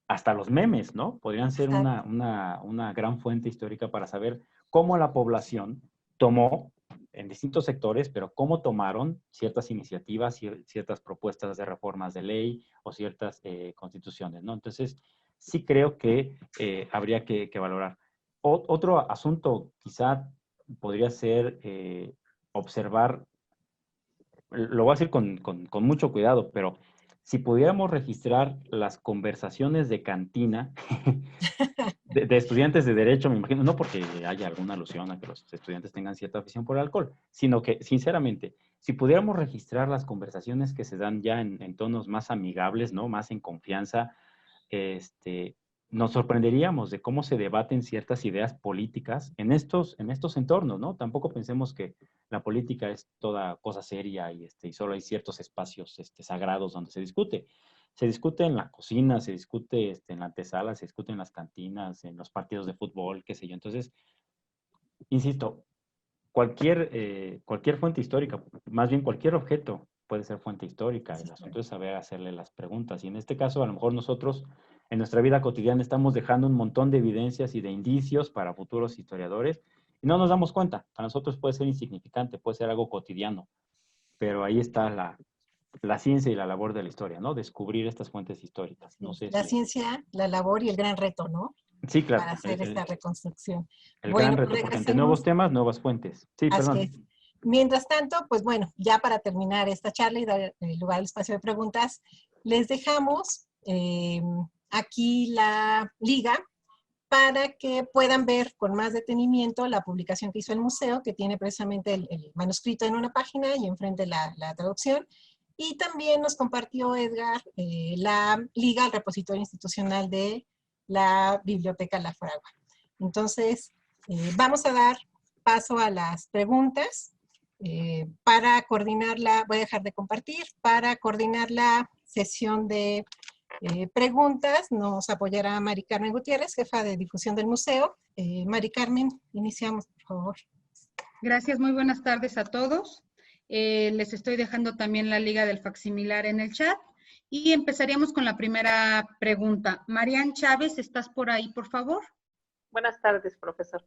hasta los memes, ¿no? Podrían ser Exacto. una gran fuente histórica para saber cómo la población tomó en distintos sectores, pero cómo tomaron ciertas iniciativas, ciertas propuestas de reformas de ley o ciertas constituciones, ¿no? Entonces, sí creo que habría que valorar. Otro asunto quizá podría ser observar, lo voy a decir con mucho cuidado, pero si pudiéramos registrar las conversaciones de cantina de estudiantes de derecho, me imagino, no porque haya alguna alusión a que los estudiantes tengan cierta afición por el alcohol, sino que, sinceramente, si pudiéramos registrar las conversaciones que se dan ya en tonos más amigables, ¿no? Más en confianza, este, nos sorprenderíamos de cómo se debaten ciertas ideas políticas en estos entornos, ¿no? Tampoco pensemos que la política es toda cosa seria y solo hay ciertos espacios sagrados donde se discute. Se discute en la cocina, se discute en la antesala, se discute en las cantinas, en los partidos de fútbol, qué sé yo. Entonces, insisto, cualquier fuente histórica, más bien cualquier objeto puede ser fuente histórica. Sí, El claro. asunto es saber hacerle las preguntas. Y en este caso, a lo mejor nosotros en nuestra vida cotidiana estamos dejando un montón de evidencias y de indicios para futuros historiadores y no nos damos cuenta. Para nosotros puede ser insignificante, puede ser algo cotidiano, pero ahí está la ciencia y la labor de la historia, ¿no? Descubrir estas fuentes históricas. No Sí. sé La si... ciencia, la labor y el gran reto, ¿no? Sí, Para claro, hacer esta reconstrucción. el gran Bueno, pues reto, porque ante nuevos regresemos. temas, nuevas fuentes. Sí, Así es. perdón. Mientras tanto, pues bueno, ya para terminar esta charla y dar lugar al espacio de preguntas, les dejamos aquí la liga para que puedan ver con más detenimiento la publicación que hizo el museo, que tiene precisamente el manuscrito en una página y enfrente la traducción. Y también nos compartió Edgar la liga al repositorio institucional de la Biblioteca La Fragua. Entonces, vamos a dar paso a las preguntas. Para coordinarla, voy a dejar de compartir, para coordinar la sesión de preguntas nos apoyará Mari Carmen Gutiérrez, jefa de difusión del museo. Mari Carmen, iniciamos, por favor. Gracias, muy buenas tardes a todos. Les estoy dejando también la liga del facsimilar en el chat y empezaríamos con la primera pregunta. Marian Chávez, ¿estás por ahí, por favor? Buenas tardes, profesor.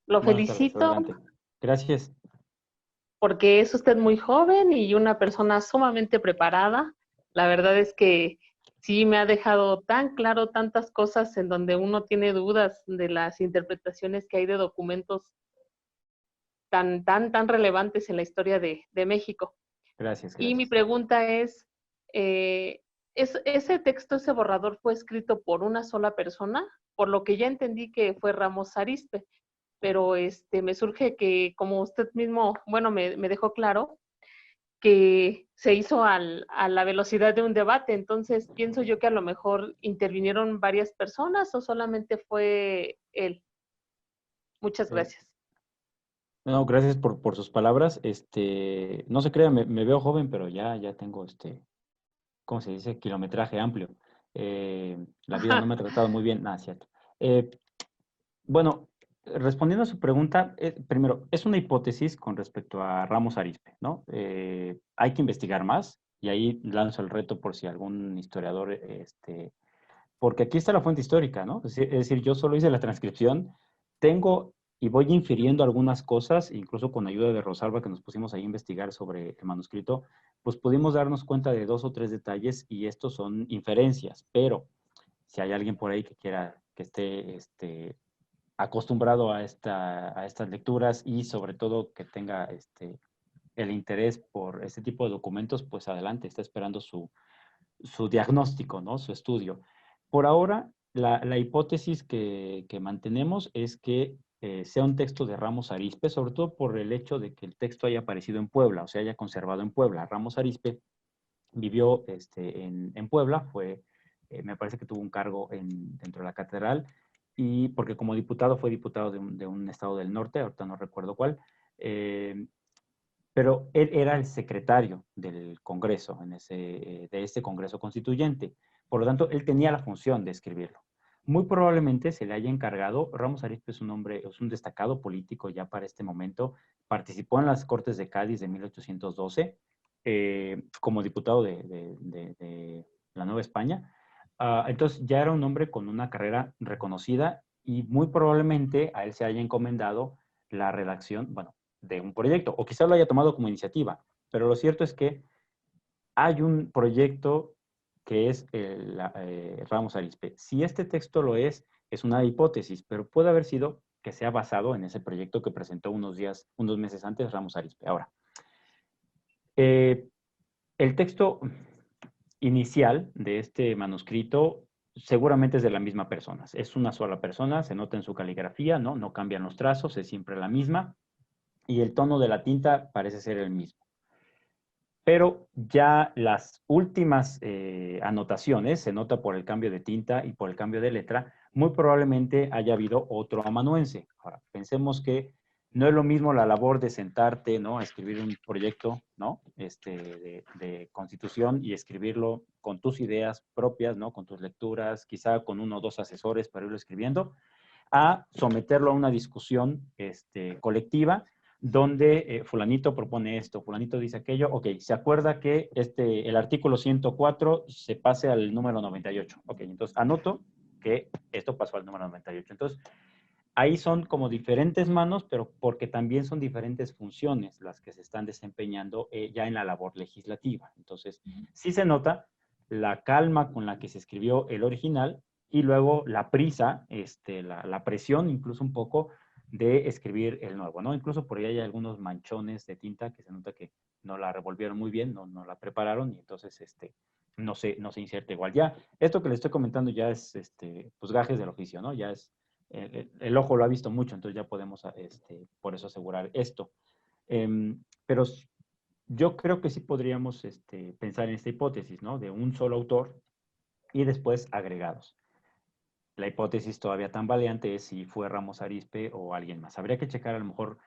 Lo Buenas tardes, felicito adelante. Gracias. porque es usted muy joven y una persona sumamente preparada. La verdad es que sí me ha dejado tan claro tantas cosas en donde uno tiene dudas de las interpretaciones que hay de documentos tan relevantes en la historia de México. Gracias, Y mi gracias. pregunta es, ¿ese texto, ese borrador fue escrito por una sola persona? Por lo que ya entendí que fue Ramos Arizpe, pero me surge que, como usted mismo, bueno, me dejó claro, que se hizo a la velocidad de un debate, entonces pienso yo que a lo mejor intervinieron varias personas o solamente fue él. Muchas Eh, gracias. no, gracias por sus palabras. No se crea, me veo joven, pero ya tengo ¿cómo se dice? Kilometraje amplio. La vida no me ha tratado muy bien, nada, cierto. Eh, bueno, respondiendo a su pregunta, primero, es una hipótesis con respecto a Ramos Arizpe, ¿no? Hay que investigar más y ahí lanzo el reto por si algún historiador, porque aquí está la fuente histórica, ¿no? Es decir, yo solo hice la transcripción, tengo y voy infiriendo algunas cosas, incluso con ayuda de Rosalba que nos pusimos ahí a investigar sobre el manuscrito, pues pudimos darnos cuenta de 2 o 3 detalles y estos son inferencias, pero si hay alguien por ahí que quiera, que esté acostumbrado a estas lecturas y sobre todo que tenga el interés por este tipo de documentos, pues adelante, está esperando su diagnóstico, ¿no? Su estudio. por ahora, la hipótesis que mantenemos es que sea un texto de Ramos Arizpe, sobre todo por el hecho de que el texto haya aparecido en Puebla, o sea, haya conservado en Puebla. Ramos Arizpe vivió en Puebla, me parece que tuvo un cargo dentro de la catedral, y porque como diputado fue diputado de un estado del norte, ahorita no recuerdo cuál, pero él era el secretario del Congreso, de este Congreso Constituyente. Por lo tanto, él tenía la función de escribirlo. Muy probablemente se le haya encargado, Ramos Arizpe es un hombre, es un destacado político ya para este momento, participó en las Cortes de Cádiz de 1812, como diputado de la Nueva España. Entonces ya era un hombre con una carrera reconocida y muy probablemente a él se haya encomendado la redacción, bueno, de un proyecto, o quizá lo haya tomado como iniciativa, pero lo cierto es que hay un proyecto que es Ramos Arizpe. Si este texto lo es una hipótesis, pero puede haber sido que sea basado en ese proyecto que presentó unos meses antes Ramos Arizpe. Ahora, el texto inicial de este manuscrito seguramente es de la misma persona. Es una sola persona, se nota en su caligrafía, ¿no? No cambian los trazos, es siempre la misma. Y el tono de la tinta parece ser el mismo. Pero ya las últimas anotaciones, se nota por el cambio de tinta y por el cambio de letra, muy probablemente haya habido otro amanuense. Ahora, pensemos que no es lo mismo la labor de sentarte, ¿no?, a escribir un proyecto, ¿no?, de constitución y escribirlo con tus ideas propias, ¿no?, con tus lecturas, quizá con 1 o 2 asesores para irlo escribiendo, a someterlo a una discusión colectiva, donde fulanito propone esto, fulanito dice aquello, ok, se acuerda que el artículo 104 se pase al número 98, ok, entonces anoto que esto pasó al número 98. Entonces, ahí son como diferentes manos, pero porque también son diferentes funciones las que se están desempeñando ya en la labor legislativa. Entonces, sí se nota la calma con la que se escribió el original y luego la prisa, la presión incluso un poco de escribir el nuevo, ¿no? Incluso por ahí hay algunos manchones de tinta que se nota que no la revolvieron muy bien, no la prepararon y entonces no se inserta igual. Ya, esto que le estoy comentando ya es pues gajes del oficio, ¿no? Ya es, el ojo lo ha visto mucho, entonces ya podemos por eso asegurar esto. Pero yo creo que sí podríamos pensar en esta hipótesis, ¿no? De un solo autor y después agregados. La hipótesis todavía tan valiente es si fue Ramos Arizpe o alguien más. Habría que checar a lo mejor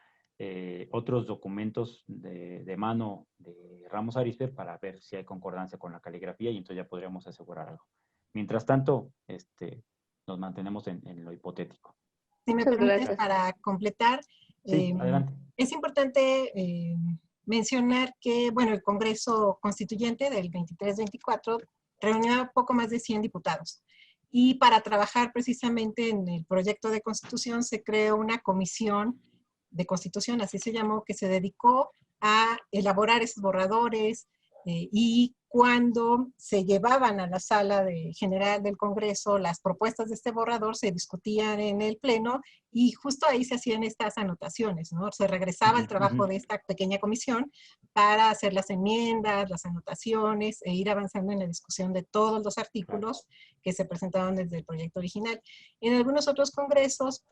otros documentos de mano de Ramos Arizpe para ver si hay concordancia con la caligrafía y entonces ya podríamos asegurar algo. Mientras tanto, nos mantenemos en lo hipotético. Si me permites, para completar, sí, adelante. Es importante mencionar que, bueno, el Congreso Constituyente del 23-24 reunió poco más de 100 diputados. Y para trabajar precisamente en el proyecto de constitución se creó una comisión de constitución, así se llamó, que se dedicó a elaborar esos borradores y cuando se llevaban a la sala general del Congreso las propuestas de este borrador, se discutían en el Pleno y justo ahí se hacían estas anotaciones, ¿no? Se regresaba al trabajo de esta pequeña comisión para hacer las enmiendas, las anotaciones e ir avanzando en la discusión de todos los artículos que se presentaban desde el proyecto original. En algunos otros congresos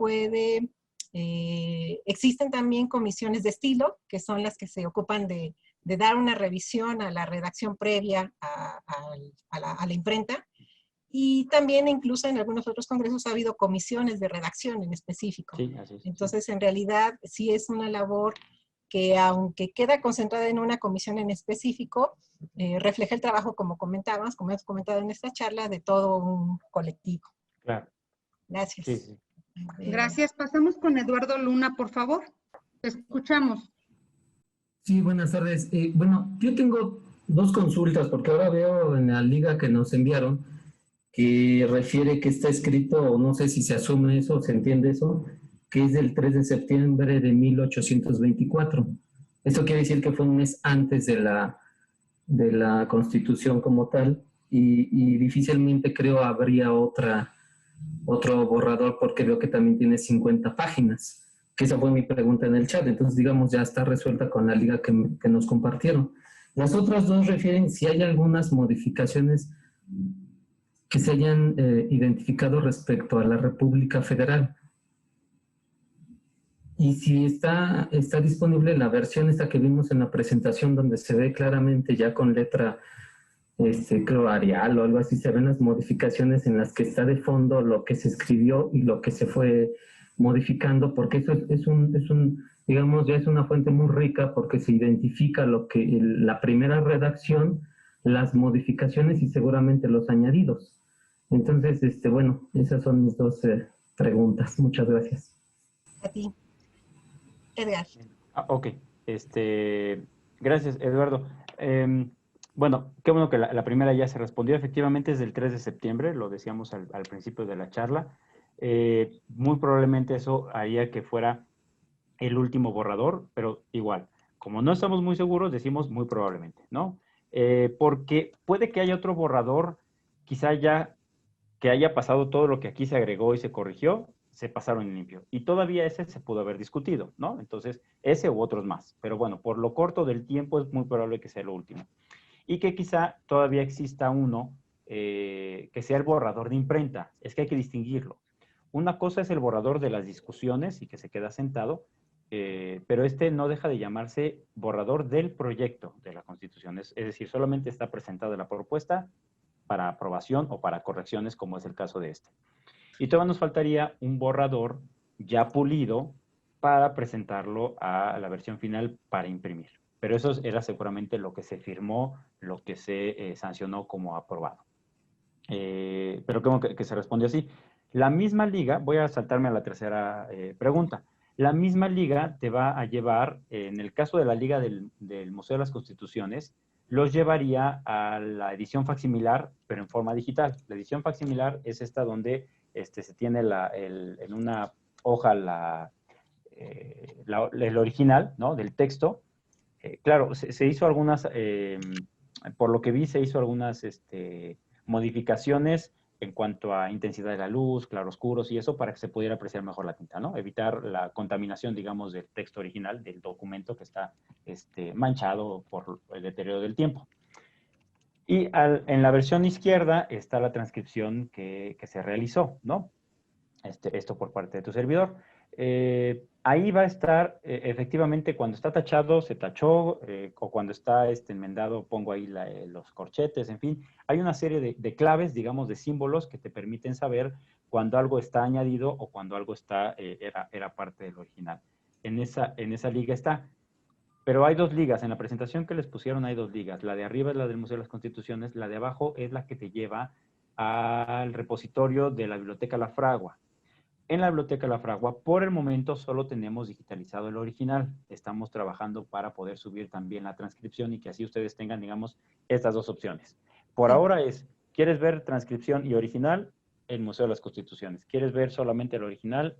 existen también comisiones de estilo, que son las que se ocupan de dar una revisión a la redacción previa a la imprenta. Y también incluso en algunos otros congresos ha habido comisiones de redacción en específico. Sí, así es. Entonces, en realidad, sí es una labor que, aunque queda concentrada en una comisión en específico, refleja el trabajo, como comentábamos, como hemos comentado en esta charla, de todo un colectivo. Claro. Gracias. Sí, sí. Gracias. Pasamos con Eduardo Luna, por favor. Te escuchamos. Sí, buenas tardes. Bueno, yo tengo 2 consultas, porque ahora veo en la liga que nos enviaron que refiere que está escrito, o no sé si se asume eso, se entiende eso, que es del 3 de septiembre de 1824. Esto quiere decir que fue un mes antes de la Constitución como tal, y difícilmente creo habría otro borrador, porque veo que también tiene 50 páginas. Que esa fue mi pregunta en el chat, entonces digamos ya está resuelta con la liga que nos compartieron. Las otras 2 refieren si hay algunas modificaciones que se hayan identificado respecto a la República Federal. Y si está disponible la versión esta que vimos en la presentación, donde se ve claramente ya con letra, creo, Arial o algo así, se ven las modificaciones en las que está de fondo lo que se escribió y lo que se fue modificando, porque eso digamos, ya es una fuente muy rica porque se identifica lo que la primera redacción, las modificaciones y seguramente los añadidos. Entonces, bueno, esas son mis dos preguntas. Muchas gracias. A ti. Edgar. Ok, gracias, Eduardo. Bueno, qué bueno que la primera ya se respondió. Efectivamente es del 3 de septiembre, lo decíamos al principio de la charla. Muy probablemente eso haría que fuera el último borrador, pero igual, como no estamos muy seguros, decimos muy probablemente, ¿no? Porque puede que haya otro borrador, quizá ya que haya pasado todo lo que aquí se agregó y se corrigió, se pasaron en limpio. Y todavía ese se pudo haber discutido, ¿no? Entonces, ese u otros más. Pero bueno, por lo corto del tiempo es muy probable que sea lo último. Y que quizá todavía exista uno que sea el borrador de imprenta. Es que hay que distinguirlo. Una cosa es el borrador de las discusiones y que se queda sentado, pero no deja de llamarse borrador del proyecto de la Constitución. Es decir, solamente está presentada la propuesta para aprobación o para correcciones, como es el caso de este. Y todavía nos faltaría un borrador ya pulido para presentarlo a la versión final para imprimir. Pero eso era seguramente lo que se firmó, lo que se sancionó como aprobado. Pero como que se respondió así. La misma liga, voy a saltarme a la tercera pregunta. La misma liga te va a llevar, en el caso de la liga del Museo de las Constituciones, los llevaría a la edición facsimilar, pero en forma digital. La edición facsimilar es esta donde se tiene en una hoja el original, ¿no?, del texto. Claro, se hizo algunas, por lo que vi, se hizo algunas modificaciones en cuanto a intensidad de la luz, claroscuros y eso, para que se pudiera apreciar mejor la tinta, ¿no? Evitar la contaminación, digamos, del texto original, del documento que está manchado por el deterioro del tiempo. Y en la versión izquierda está la transcripción que se realizó, ¿no? Esto por parte de tu servidor. Ahí va a estar, efectivamente, cuando está tachado, se tachó, o cuando está enmendado, pongo ahí los corchetes, en fin. Hay una serie de claves, digamos, de símbolos que te permiten saber cuando algo está añadido o cuando algo era parte del original. En esa liga está. Pero hay dos ligas. En la presentación que les pusieron hay dos ligas. La de arriba es la del Museo de las Constituciones, la de abajo es la que te lleva al repositorio de la Biblioteca La Fragua. En la Biblioteca La Fragua, por el momento, solo tenemos digitalizado el original. Estamos trabajando para poder subir también la transcripción y que así ustedes tengan, digamos, estas dos opciones. Por ahora ¿quieres ver transcripción y original? El Museo de las Constituciones. ¿Quieres ver solamente el original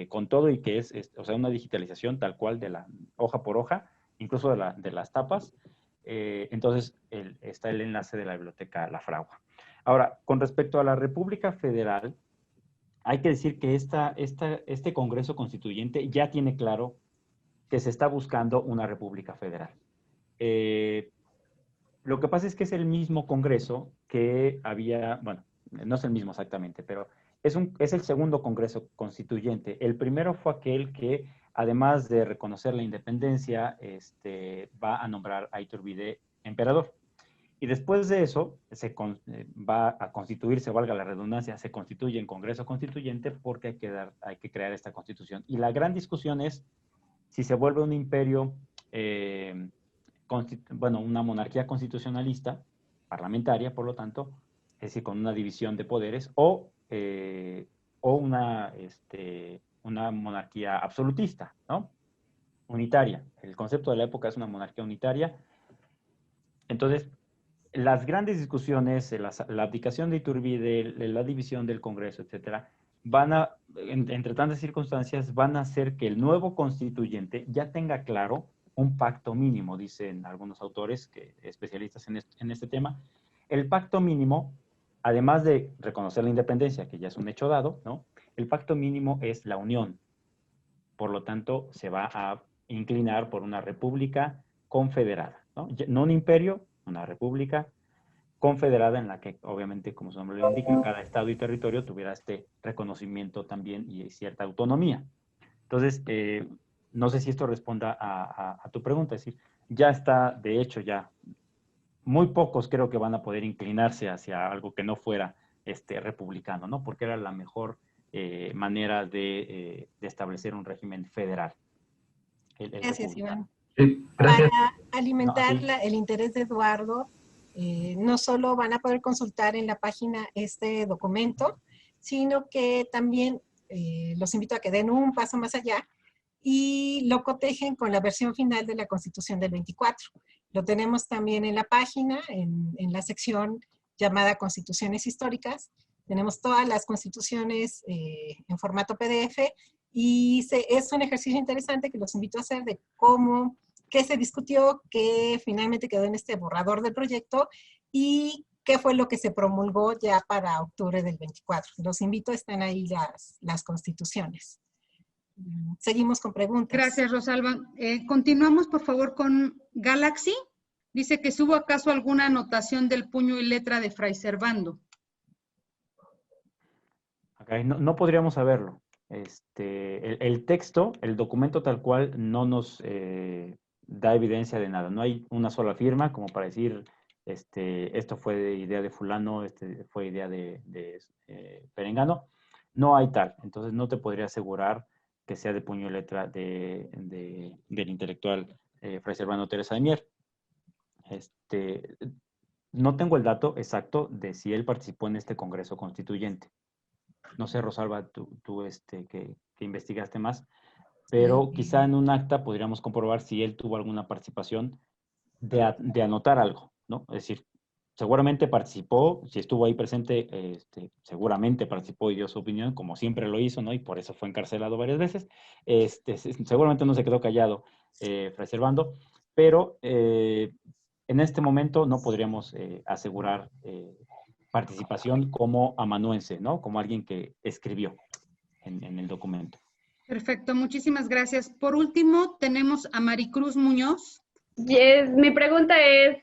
con todo y que o sea, una digitalización tal cual de la hoja por hoja, incluso de las tapas? Entonces, está el enlace de la Biblioteca La Fragua. Ahora, con respecto a la República Federal, hay que decir que este Congreso Constituyente ya tiene claro que se está buscando una República Federal. Lo que pasa es que es el mismo Congreso que había, bueno, no es el mismo exactamente, pero es el segundo Congreso Constituyente. El primero fue aquel que, además de reconocer la independencia, va a nombrar a Iturbide emperador. Y después de eso, va a constituirse, valga la redundancia, se constituye en Congreso Constituyente porque hay que crear esta constitución. Y la gran discusión es si se vuelve un imperio, una monarquía constitucionalista, parlamentaria, por lo tanto, es decir, con una división de poderes, o una monarquía absolutista, ¿no? Unitaria. El concepto de la época es una monarquía unitaria. Entonces, las grandes discusiones, la abdicación de Iturbide, la división del Congreso, etcétera, entre tantas circunstancias, van a hacer que el nuevo constituyente ya tenga claro un pacto mínimo, dicen algunos autores, especialistas en este tema. El pacto mínimo, además de reconocer la independencia, que ya es un hecho dado, ¿no? El pacto mínimo es la unión. Por lo tanto, se va a inclinar por una república confederada, ¿no? No un imperio, una república confederada en la que, obviamente, como su nombre lo indica, cada estado y territorio tuviera este reconocimiento también y cierta autonomía. Entonces, no sé si esto responda a tu pregunta, es decir, ya está, de hecho, ya muy pocos creo que van a poder inclinarse hacia algo que no fuera republicano, ¿no? Porque era la mejor manera de establecer un régimen federal. Gracias, Iván. Gracias. Para alimentar No, el interés de Eduardo, no solo van a poder consultar en la página este documento, sino que también los invito a que den un paso más allá y lo cotejen con la versión final de la Constitución del 24. Lo tenemos también en la página, en la sección llamada Constituciones Históricas. Tenemos todas las constituciones en formato PDF y es un ejercicio interesante que los invito a hacer de cómo, qué se discutió, qué finalmente quedó en este borrador del proyecto y qué fue lo que se promulgó ya para octubre del 24. Los invito, están ahí las constituciones. Seguimos con preguntas. Gracias, Rosalba. Continuamos, por favor, con Galaxy. Dice que ¿hubo acaso alguna anotación del puño y letra de Fray Servando? Okay, no podríamos saberlo. El texto, el documento tal cual, no nos da evidencia de nada. No hay una sola firma como para decir, esto fue idea de fulano, fue idea de Perengano. No hay tal. Entonces no te podría asegurar que sea de puño y letra del intelectual Fray Servando Teresa de Mier. No tengo el dato exacto de si él participó en este Congreso Constituyente. No sé, Rosalba, tú que investigaste más, pero quizá en un acta podríamos comprobar si él tuvo alguna participación de anotar algo, ¿no? Es decir, seguramente participó, si estuvo ahí presente, seguramente participó y dio su opinión, como siempre lo hizo, ¿no? Y por eso fue encarcelado varias veces. Seguramente no se quedó callado Fray Servando, pero en este momento no podríamos asegurar participación como amanuense, ¿no? Como alguien que escribió en el documento. Perfecto, muchísimas gracias. Por último, tenemos a Maricruz Muñoz. Yes, mi pregunta es,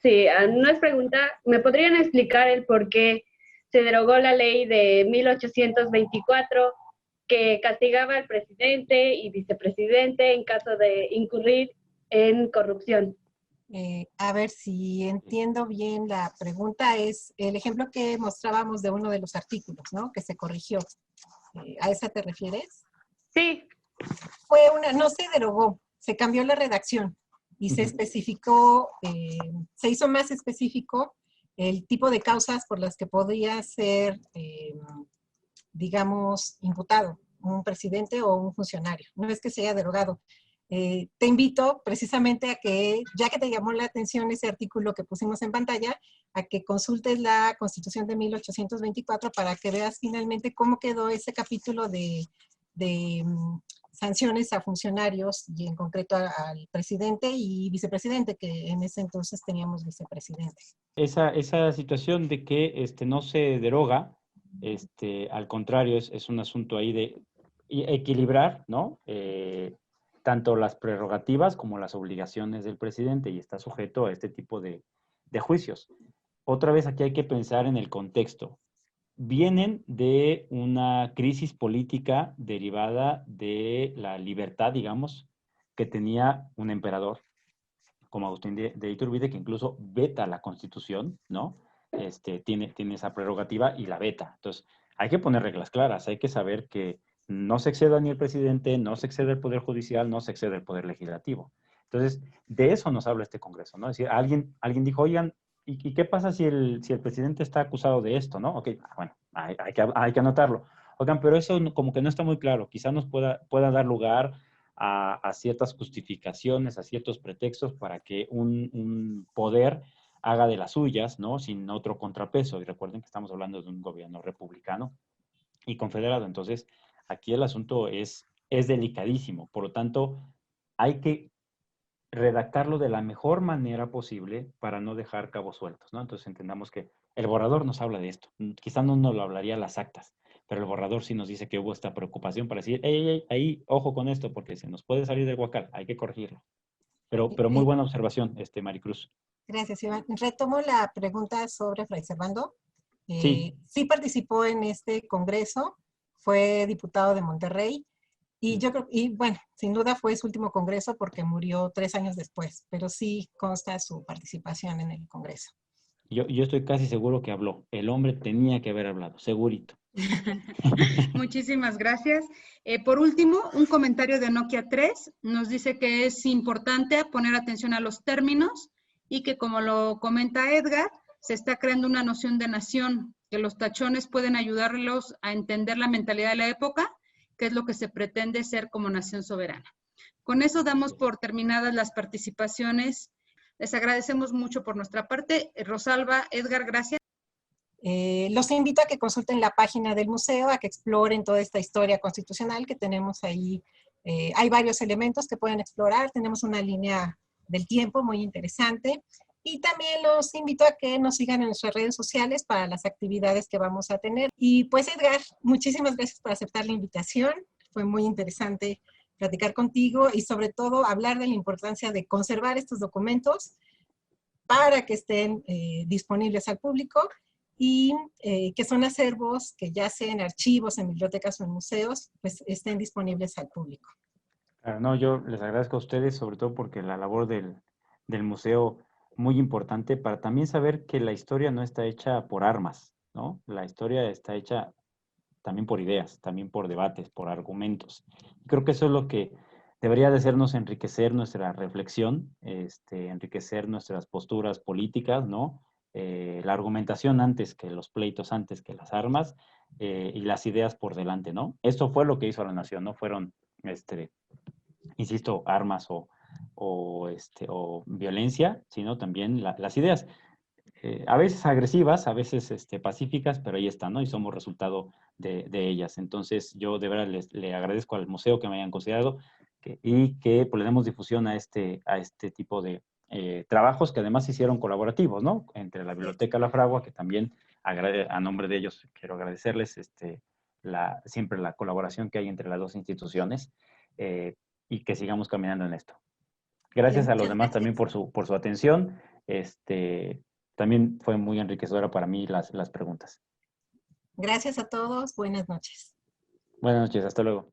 no es pregunta, ¿me podrían explicar el por qué se derogó la ley de 1824 que castigaba al presidente y vicepresidente en caso de incurrir en corrupción? A ver si entiendo bien la pregunta, es el ejemplo que mostrábamos de uno de los artículos, ¿no? Que se corrigió. ¿A esa te refieres? Sí. No se derogó, se cambió la redacción y se especificó, se hizo más específico el tipo de causas por las que podría ser, digamos, imputado un presidente o un funcionario. No es que se haya derogado. Te invito precisamente a que, ya que te llamó la atención ese artículo que pusimos en pantalla, a que consultes la Constitución de 1824 para que veas finalmente cómo quedó ese capítulo de sanciones a funcionarios y en concreto al presidente y vicepresidente, que en ese entonces teníamos vicepresidente. Esa situación de que no se deroga, al contrario, es un asunto ahí de equilibrar, ¿no? Tanto las prerrogativas como las obligaciones del presidente y está sujeto a este tipo de juicios. Otra vez aquí hay que pensar en el contexto. Vienen de una crisis política derivada de la libertad, digamos, que tenía un emperador como Agustín de Iturbide, que incluso veta la Constitución, ¿no? Tiene esa prerrogativa y la veta. Entonces, hay que poner reglas claras, hay que saber que no se exceda ni el presidente, no se excede el Poder Judicial, no se excede el Poder Legislativo. Entonces, de eso nos habla este Congreso, ¿no? Es decir, alguien dijo, oigan, ¿y qué pasa si el presidente está acusado de esto, no? Ok, bueno, hay que anotarlo. Oigan, pero eso como que no está muy claro. Quizá nos pueda dar lugar a ciertas justificaciones, a ciertos pretextos para que un poder haga de las suyas, ¿no? Sin otro contrapeso. Y recuerden que estamos hablando de un gobierno republicano y confederado. Entonces, aquí el asunto es delicadísimo. Por lo tanto, hay que redactarlo de la mejor manera posible para no dejar cabos sueltos, ¿no? Entonces entendamos que el borrador nos habla de esto. Quizá no nos lo hablaría las actas, pero el borrador sí nos dice que hubo esta preocupación para decir, ahí, ojo con esto, porque se nos puede salir del huacal, hay que corregirlo. Pero muy buena observación, Maricruz. Gracias, Iván. Retomo la pregunta sobre Fray Servando. Sí. Sí participó en este congreso, fue diputado de Monterrey, y yo creo, y bueno, sin duda fue su último congreso porque murió 3 años después, pero sí consta su participación en el congreso. Yo estoy casi seguro que habló. El hombre tenía que haber hablado, segurito. Muchísimas gracias. Por último, un comentario de Nokia 3 nos dice que es importante poner atención a los términos y que, como lo comenta Edgar, se está creando una noción de nación, que los tachones pueden ayudarlos a entender la mentalidad de la época, que es lo que se pretende ser como nación soberana. Con eso damos por terminadas las participaciones. Les agradecemos mucho por nuestra parte. Rosalba, Edgar, gracias. Los invito a que consulten la página del museo, a que exploren toda esta historia constitucional que tenemos ahí. Hay varios elementos que pueden explorar. Tenemos una línea del tiempo muy interesante. Y también los invito a que nos sigan en nuestras redes sociales para las actividades que vamos a tener. Y pues, Edgar, muchísimas gracias por aceptar la invitación. Fue muy interesante platicar contigo y sobre todo hablar de la importancia de conservar estos documentos para que estén disponibles al público y que son acervos que ya sea en archivos, en bibliotecas o en museos, pues estén disponibles al público. Claro, no, yo les agradezco a ustedes, sobre todo porque la labor del museo muy importante para también saber que la historia no está hecha por armas, ¿no? La historia está hecha también por ideas, también por debates, por argumentos. Creo que eso es lo que debería de hacernos enriquecer nuestra reflexión, enriquecer nuestras posturas políticas, ¿no? La argumentación antes que los pleitos, antes que las armas, y las ideas por delante, ¿no? Esto fue lo que hizo la nación, no fueron, insisto, armas o violencia, sino también las ideas. A veces agresivas, a veces pacíficas, pero ahí están, ¿no? Y somos resultado de ellas. Entonces, yo de verdad le agradezco al museo que me hayan considerado y que pues, le demos difusión a este tipo de trabajos que además se hicieron colaborativos, ¿no? Entre la Biblioteca La Fragua, que también a nombre de ellos quiero agradecerles siempre la colaboración que hay entre las dos instituciones y que sigamos caminando en esto. Gracias a los demás también por su atención. También fue muy enriquecedora para mí las preguntas. Gracias a todos. Buenas noches. Buenas noches. Hasta luego.